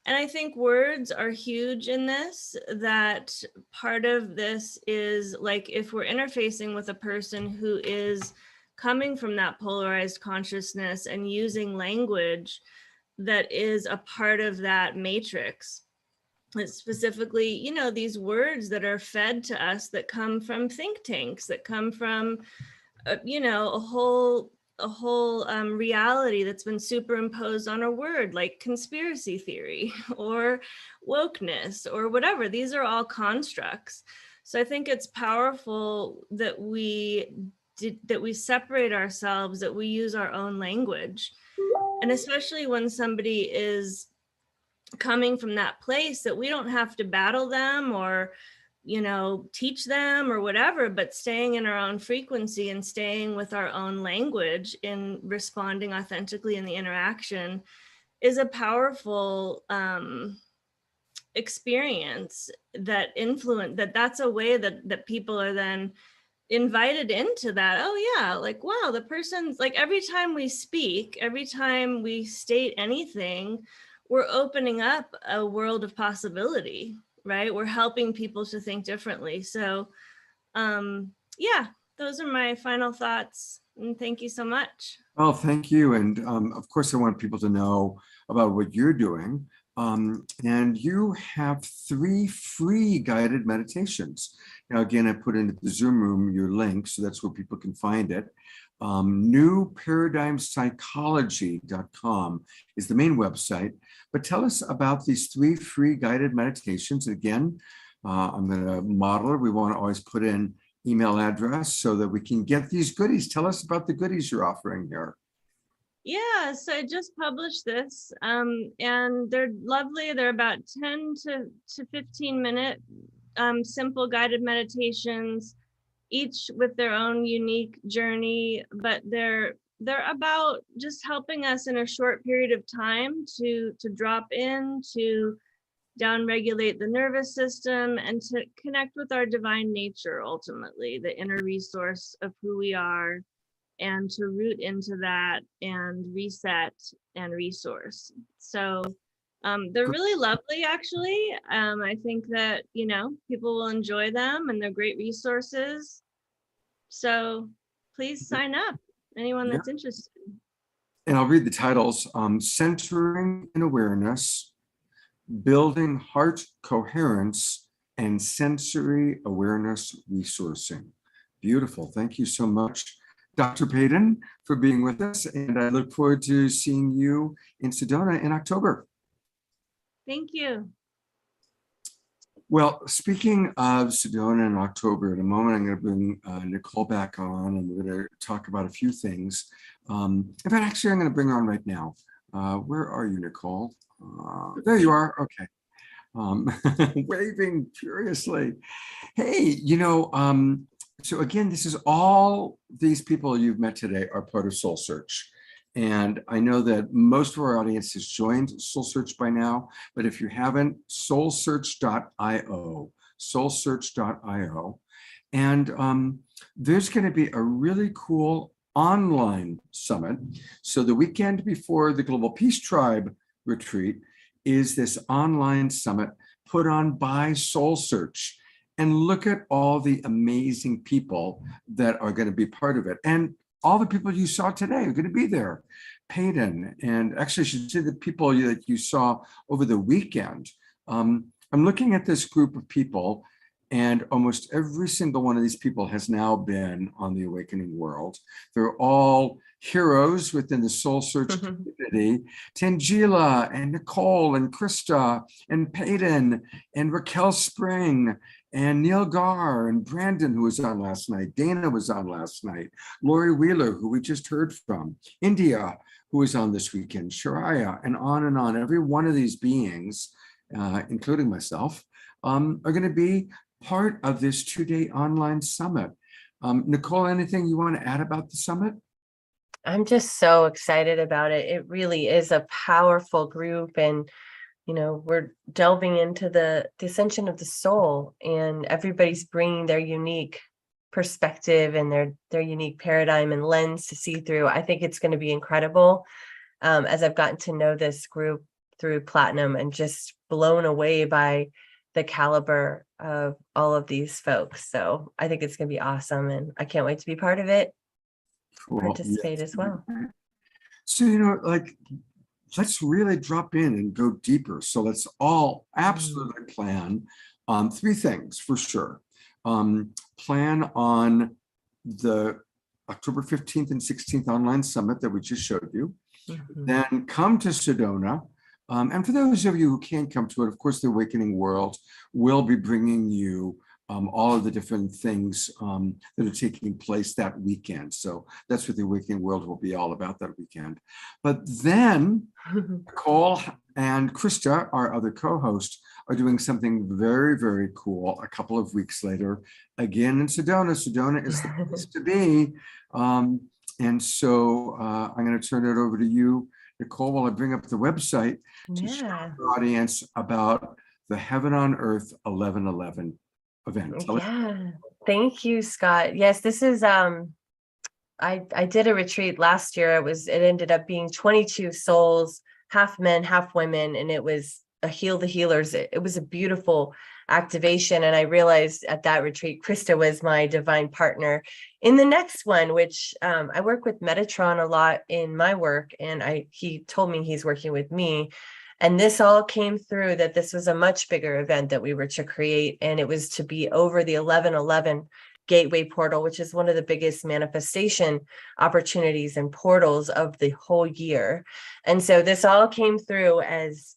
And I think words are huge in this, that part of this is like if we're interfacing with a person who is coming from that polarized consciousness and using language that is a part of that matrix. It's specifically, these words that are fed to us that come from think tanks, that come from, a whole reality that's been superimposed on a word like conspiracy theory or wokeness or whatever. These are all constructs. So I think it's powerful that we separate ourselves, that we use our own language. And especially when somebody is coming from that place, that we don't have to battle them or teach them or whatever, but staying in our own frequency and staying with our own language in responding authentically in the interaction is a powerful experience that that's a way that people are then invited into that. Oh yeah, like, wow, the person's like, every time we speak, every time we state anything, we're opening up a world of possibility, right? We're helping people to think differently. So yeah, those are my final thoughts. And thank you so much. Well, thank you. And of course, I want people to know about what you're doing. And you have 3 free guided meditations. Now, again, I put into the Zoom room your link, so that's where people can find it. newparadigmpsychology.com is the main website. But tell us about these 3 free guided meditations. Again, I'm going to model it. We want to always put in email address so that we can get these goodies. Tell us about the goodies you're offering here. Yeah, so I just published this and they're lovely. They're about 10 to 15 minute simple guided meditations, each with their own unique journey, but they're they're about just helping us in a short period of time to drop in, to downregulate the nervous system, and to connect with our divine nature, ultimately, the inner resource of who we are, and to root into that and reset and resource. So they're really lovely, actually. I think that, people will enjoy them, and they're great resources. So please sign up, anyone that's interested. And I'll read the titles. Centering in Awareness, Building Heart Coherence, and Sensory Awareness Resourcing. Beautiful. Thank you so much, Dr. Payton, for being with us. And I look forward to seeing you in Sedona in October. Thank you. Well, speaking of Sedona in October, in a moment, I'm going to bring Nicole back on, and we're going to talk about a few things. In fact, actually, I'm going to bring her on right now. Where are you, Nicole? There you are. Okay. Waving furiously. Hey, so again, this is all these people you've met today are part of Soul Search. And I know that most of our audience has joined Soul Search by now, but if you haven't, soulsearch.io, soulsearch.io. And there's going to be a really cool online summit. So the weekend before the Global Peace Tribe retreat is this online summit put on by Soul Search. And look at all the amazing people that are going to be part of it. And all the people you saw today are going to be there. Payton, and actually I should say the people that you saw over the weekend. I'm looking at this group of people, and almost every single one of these people has now been on the Awakening World. They're all heroes within the Soul Search community. Tangela and Nicole and Krista and Payton and Raquel Spring and Neil Gar and Brandon, who was on last night. Dana was on last night. Lori Wheeler, who we just heard from. India, who was on this weekend. Shariah, and on and on. Every one of these beings, including myself, are going to be part of this 2-day online summit. Nicole, anything you want to add about the summit? I'm just so excited about it. It really is a powerful group, and we're delving into the ascension of the soul, and everybody's bringing their unique perspective and their unique paradigm and lens to see through. I think it's going to be incredible. As I've gotten to know this group through Platinum, and just blown away by the caliber of all of these folks. So I think it's going to be awesome, and I can't wait to be part of it. Cool. Participate as well. So, let's really drop in and go deeper. So let's all absolutely plan on 3 things for sure. Plan on the October 15th and 16th online summit that we just showed you. Then come to Sedona. And for those of you who can't come to it, of course, the Awakening World will be bringing you all of the different things that are taking place that weekend. So that's what the Awakening World will be all about that weekend. But then Nicole and Krista, our other co-host, are doing something very, very cool a couple of weeks later, again in Sedona. Sedona is the place to be. And so I'm going to turn it over to you, Nicole, while I bring up the website to show the audience about the Heaven on Earth 1111 event. Yeah, thank you, Scott. Yes, this is I did a retreat last year. It ended up being 22 souls, half men, half women, and it was a Heal the Healers. It was a beautiful activation, and I realized at that retreat Krista was my divine partner in the next one, which I work with Metatron a lot in my work, and he told me he's working with me. And this all came through that this was a much bigger event that we were to create, and it was to be over the 1111 gateway portal, which is one of the biggest manifestation opportunities and portals of the whole year. And so this all came through as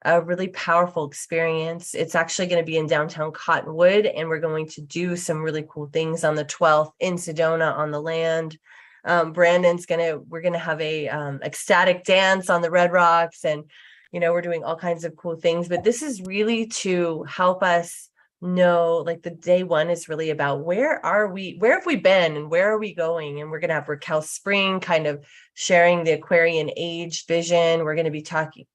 a really powerful experience. It's actually going to be in downtown Cottonwood, and we're going to do some really cool things on the 12th in Sedona on the land. We're gonna have a ecstatic dance on the Red Rocks, and we're doing all kinds of cool things. But this is really to help us know, like the day one is really about where have we been and where are we going? And we're going to have Raquel Spring kind of sharing the Aquarian age vision. We're going to be talking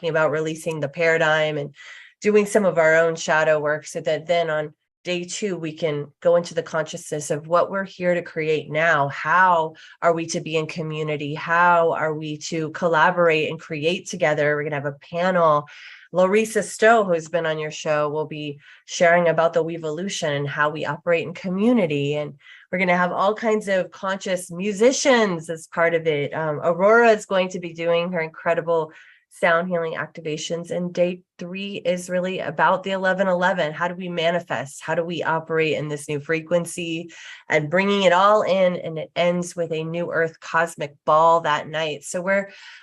about releasing the paradigm and doing some of our own shadow work, so that then on day two, we can go into the consciousness of what we're here to create now. How are we to be in community? How are we to collaborate and create together? We're going to have a panel. Larissa Stowe, who's been on your show, will be sharing about the Weevolution and how we operate in community. And we're going to have all kinds of conscious musicians as part of it. Aurora is going to be doing her incredible sound healing activations. And day 3 is really about the 1111. How do we manifest? How do we operate in this new frequency and bringing it all in? And it ends with a new earth cosmic ball that night. So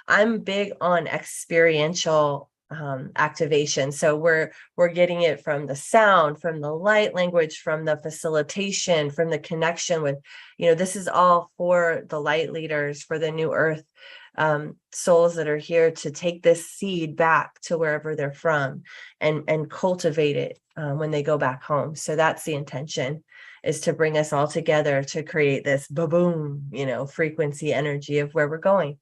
I'm big on experiential activation. So we're getting it from the sound, from the light language, from the facilitation, from the connection with, this is all for the light leaders, for the new earth souls that are here to take this seed back to wherever they're from and cultivate it when they go back home. So that's the intention, is to bring us all together to create this ba-boom, frequency energy of where we're going.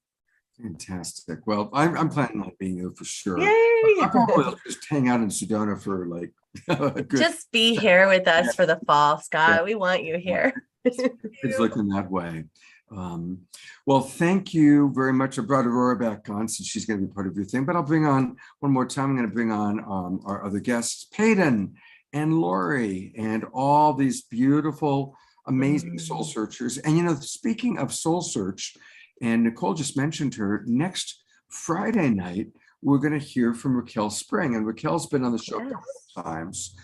Fantastic. Well, I'm planning on being here for sure. Yay! I'll probably just hang out in Sedona for like a good. Just be here with us for the fall, Scott. Yeah. We want you here. It's looking that way. Well, thank you very much. I brought Aurora back on since she's going to be part of your thing, but I'll bring on one more time. I'm going to bring on our other guests, Peyton and Lori, and all these beautiful, amazing soul searchers. And, speaking of soul search, and Nicole just mentioned her, next Friday night, we're going to hear from Raquel Spring. And Raquel's been on the show a couple of times.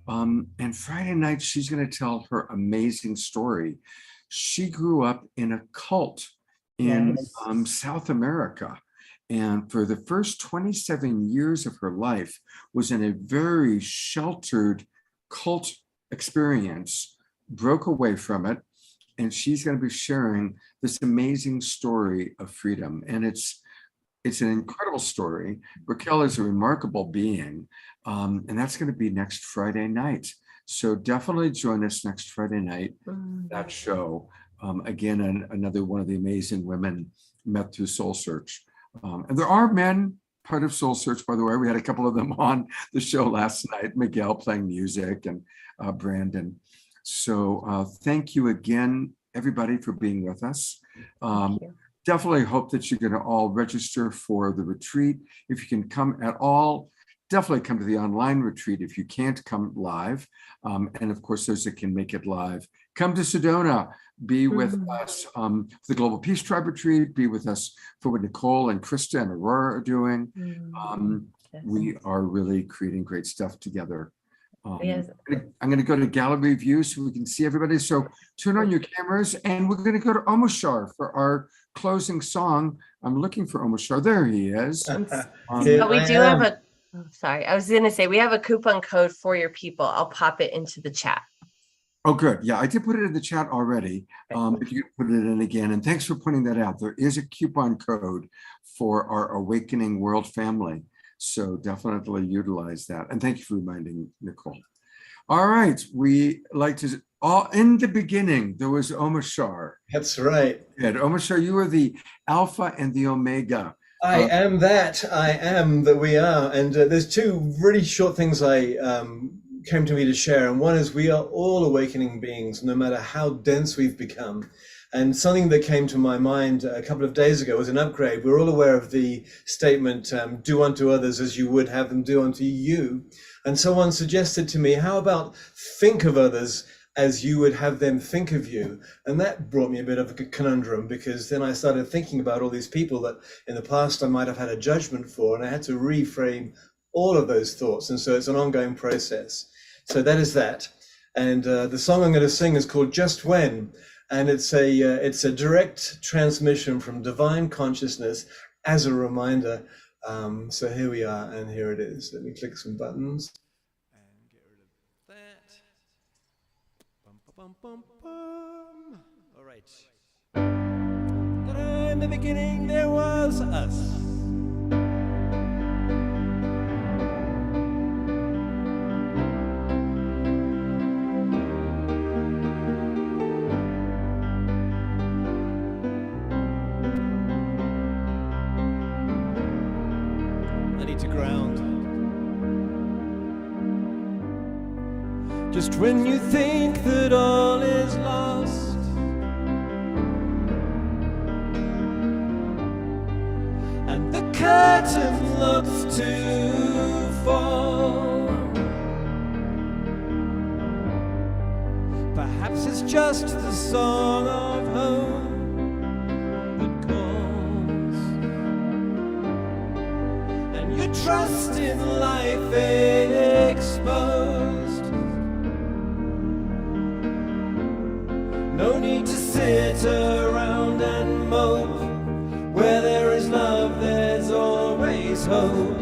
And Friday night, she's going to tell her amazing story. She grew up in a cult in South America. And for the first 27 years of her life was in a very sheltered cult experience, broke away from it. And she's going to be sharing this amazing story of freedom. And it's an incredible story. Raquel is a remarkable being. And that's going to be next Friday night. So definitely join us next Friday night, that show. Again, another one of the amazing women met through Soul Search. And there are men part of Soul Search, by the way. We had a couple of them on the show last night, Miguel playing music and Brandon. So thank you again, everybody, for being with us. Definitely hope that you're going to all register for the retreat. If you can come at all, definitely come to the online retreat if you can't come live. And of course, those that can make it live, come to Sedona, be with us for the Global Peace Tribe retreat, be with us for what Nicole and Krista and Aurora are doing. We are really creating great stuff together. I'm going to go to gallery view so we can see everybody. So turn on your cameras, and we're going to go to Omoshar for our closing song. I'm looking for Omoshar. There he is. But we do have a, sorry, I was going to say, we have a coupon code for your people. I'll pop it into the chat. Oh, good. Yeah, I did put it in the chat already. If you could put it in again. And thanks for pointing that out. There is a coupon code for our Awakening World family. So definitely utilize that. And thank you for reminding Nicole. All right. We like to, in the beginning, there was Omoshar. That's right. Good. Omoshar, you are the Alpha and the Omega. I am that. I am that we are. And there's two really short things I came to me to share. And one is we are all awakening beings, no matter how dense we've become. And something that came to my mind a couple of days ago was an upgrade. We're all aware of the statement, do unto others as you would have them do unto you. And someone suggested to me, how about think of others as you would have them think of you? And that brought me a bit of a conundrum, because then I started thinking about all these people that in the past I might have had a judgment for, and I had to reframe all of those thoughts. And so it's an ongoing process. So that is that. And the song I'm going to sing is called Just When. And it's a direct transmission from divine consciousness as a reminder. So here we are, and here it is. Let me click some buttons. And get rid of that. Bum, bum, bum, bum. All right. Ta-da! In the beginning, there was us. ready to ground. Just when you think that all is lost, and the curtain looks to fall, perhaps it's just the song of hope that calls, and you trust in life exposed. No need to sit around and mope. Where there is love, there's always hope.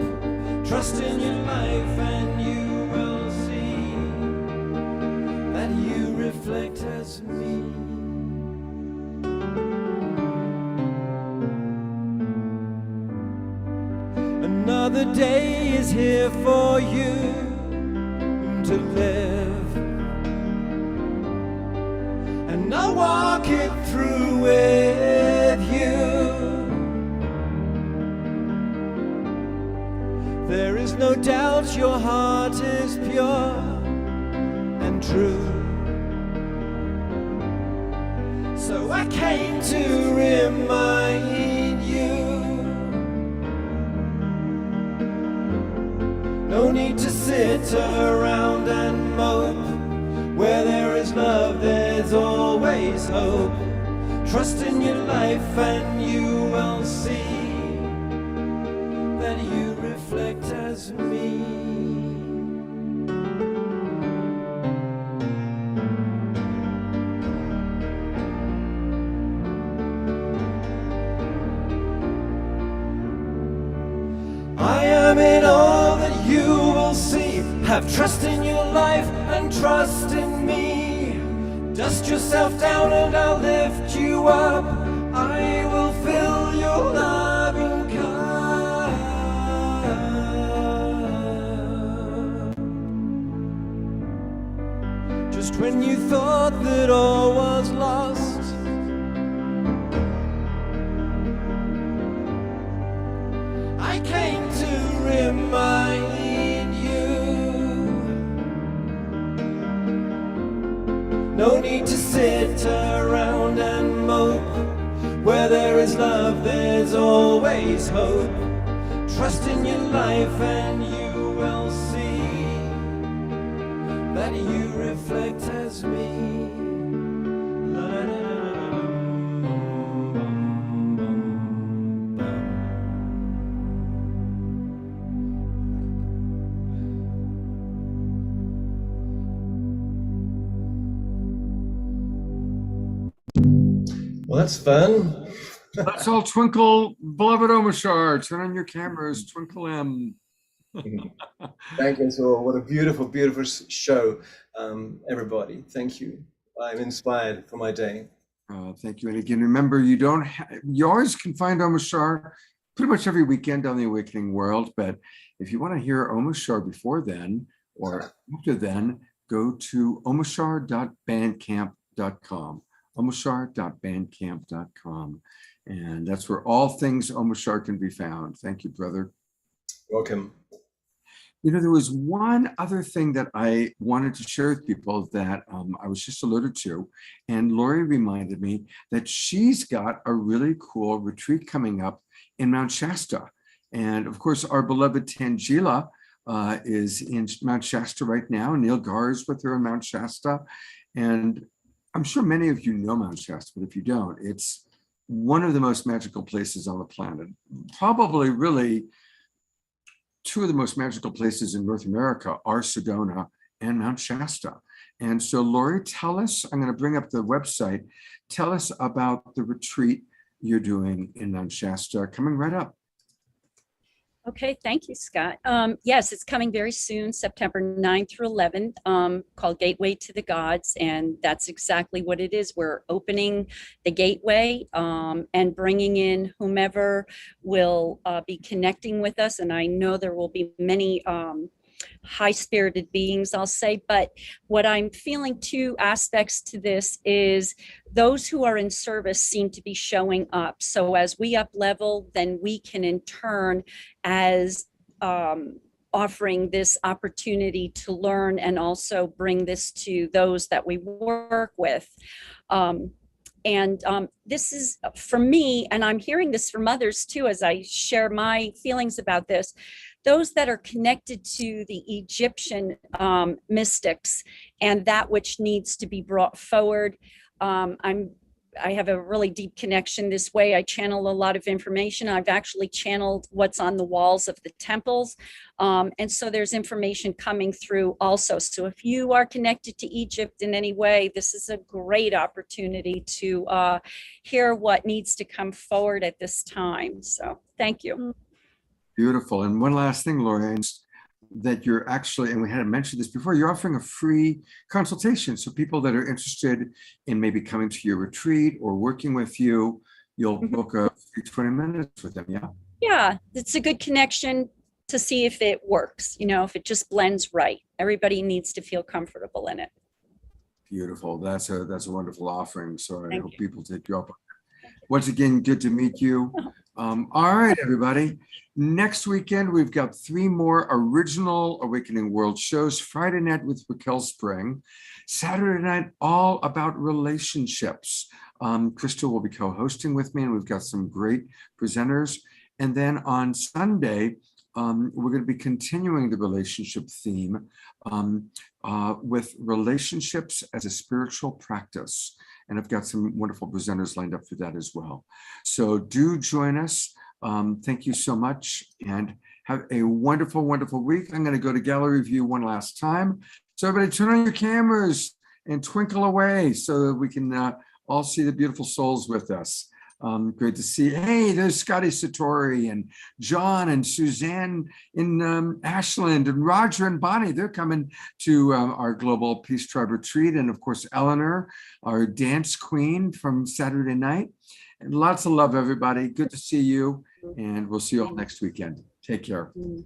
Trust in your life and you will see that you reflect as me. Another day is here for you to live, and I'll walk it through with you. There is no doubt your heart is pure and true. So I came to remind you, no need to sit around and mope. Where there is love, there's always hope. Trust in your life and you will see that you reflect as me. I am in all that you will see. Have trust in your life and trust in me. Dust yourself down and I'll lift you up. I will fill your loving cup. Just when you thought that all was lost, I came to remind you, no need to sit around and mope. Where there is love, there's always hope. Trust in your life and you will see that you reflect as me. Well, that's fun. Let's all twinkle, beloved Omashar. Turn on your cameras, twinkle M. Thank you all. What a beautiful, beautiful show, everybody. Thank you. I'm inspired for my day. Thank you. And again, remember, you always can find Omashar pretty much every weekend on the Awakening World. But if you want to hear Omashar before then or after then, go to omashar.bandcamp.com. omashar.bandcamp.com. And that's where all things Omashar can be found. Thank you, brother. Welcome. You know, there was one other thing that I wanted to share with people that I was just alluded to, and Lori reminded me that she's got a really cool retreat coming up in Mount Shasta. And of course, our beloved Tangela is in Mount Shasta right now. Neil Gar is with her in Mount Shasta. And I'm sure many of you know Mount Shasta, but if you don't, it's one of the most magical places on the planet. Probably really two of the most magical places in North America are Sedona and Mount Shasta. And so Lori, tell us, I'm going to bring up the website. Tell us about the retreat you're doing in Mount Shasta, coming right up. Okay, thank you, Scott. Yes, it's coming very soon, September 9th through 11th, called Gateway to the Gods. And that's exactly what it is. We're opening the gateway and bringing in whomever will be connecting with us. And I know there will be many high-spirited beings, I'll say, but what I'm feeling, two aspects to this is those who are in service seem to be showing up. So as we up level, then we can in turn, as offering this opportunity to learn and also bring this to those that we work with. This is for me, and I'm hearing this from others too, as I share my feelings about this, those that are connected to the Egyptian mystics and that which needs to be brought forward. I have a really deep connection this way. I channel a lot of information. I've actually channeled what's on the walls of the temples. And so there's information coming through also. So if you are connected to Egypt in any way, this is a great opportunity to hear what needs to come forward at this time. So thank you. Beautiful. And one last thing, Lori, that you're actually, and we hadn't mentioned this before, you're offering a free consultation. So people that are interested in maybe coming to your retreat or working with you, you'll book a free 20 minutes with them. Yeah. Yeah, it's a good connection to see if it works, if it just blends right. Everybody needs to feel comfortable in it. Beautiful. That's a wonderful offering. So I Thank hope you. people take you up. Once again, good to meet you. All right, everybody. Next weekend, we've got 3 more original Awakening World shows. Friday night with Raquel Spring. Saturday night, all about relationships. Crystal will be co-hosting with me, and we've got some great presenters. And then on Sunday, we're going to be continuing the relationship theme with relationships as a spiritual practice. And I've got some wonderful presenters lined up for that as well. So do join us. Thank you so much and have a wonderful, wonderful week. I'm going to go to gallery view one last time. So everybody turn on your cameras and twinkle away so that we can all see the beautiful souls with us. Great to see. Hey, there's Scotty Satori and John and Suzanne in Ashland and Roger and Bonnie. They're coming to our Global Peace Tribe retreat. And of course, Eleanor, our dance queen from Saturday night. And lots of love, everybody. Good to see you. And we'll see you all next weekend. Take care.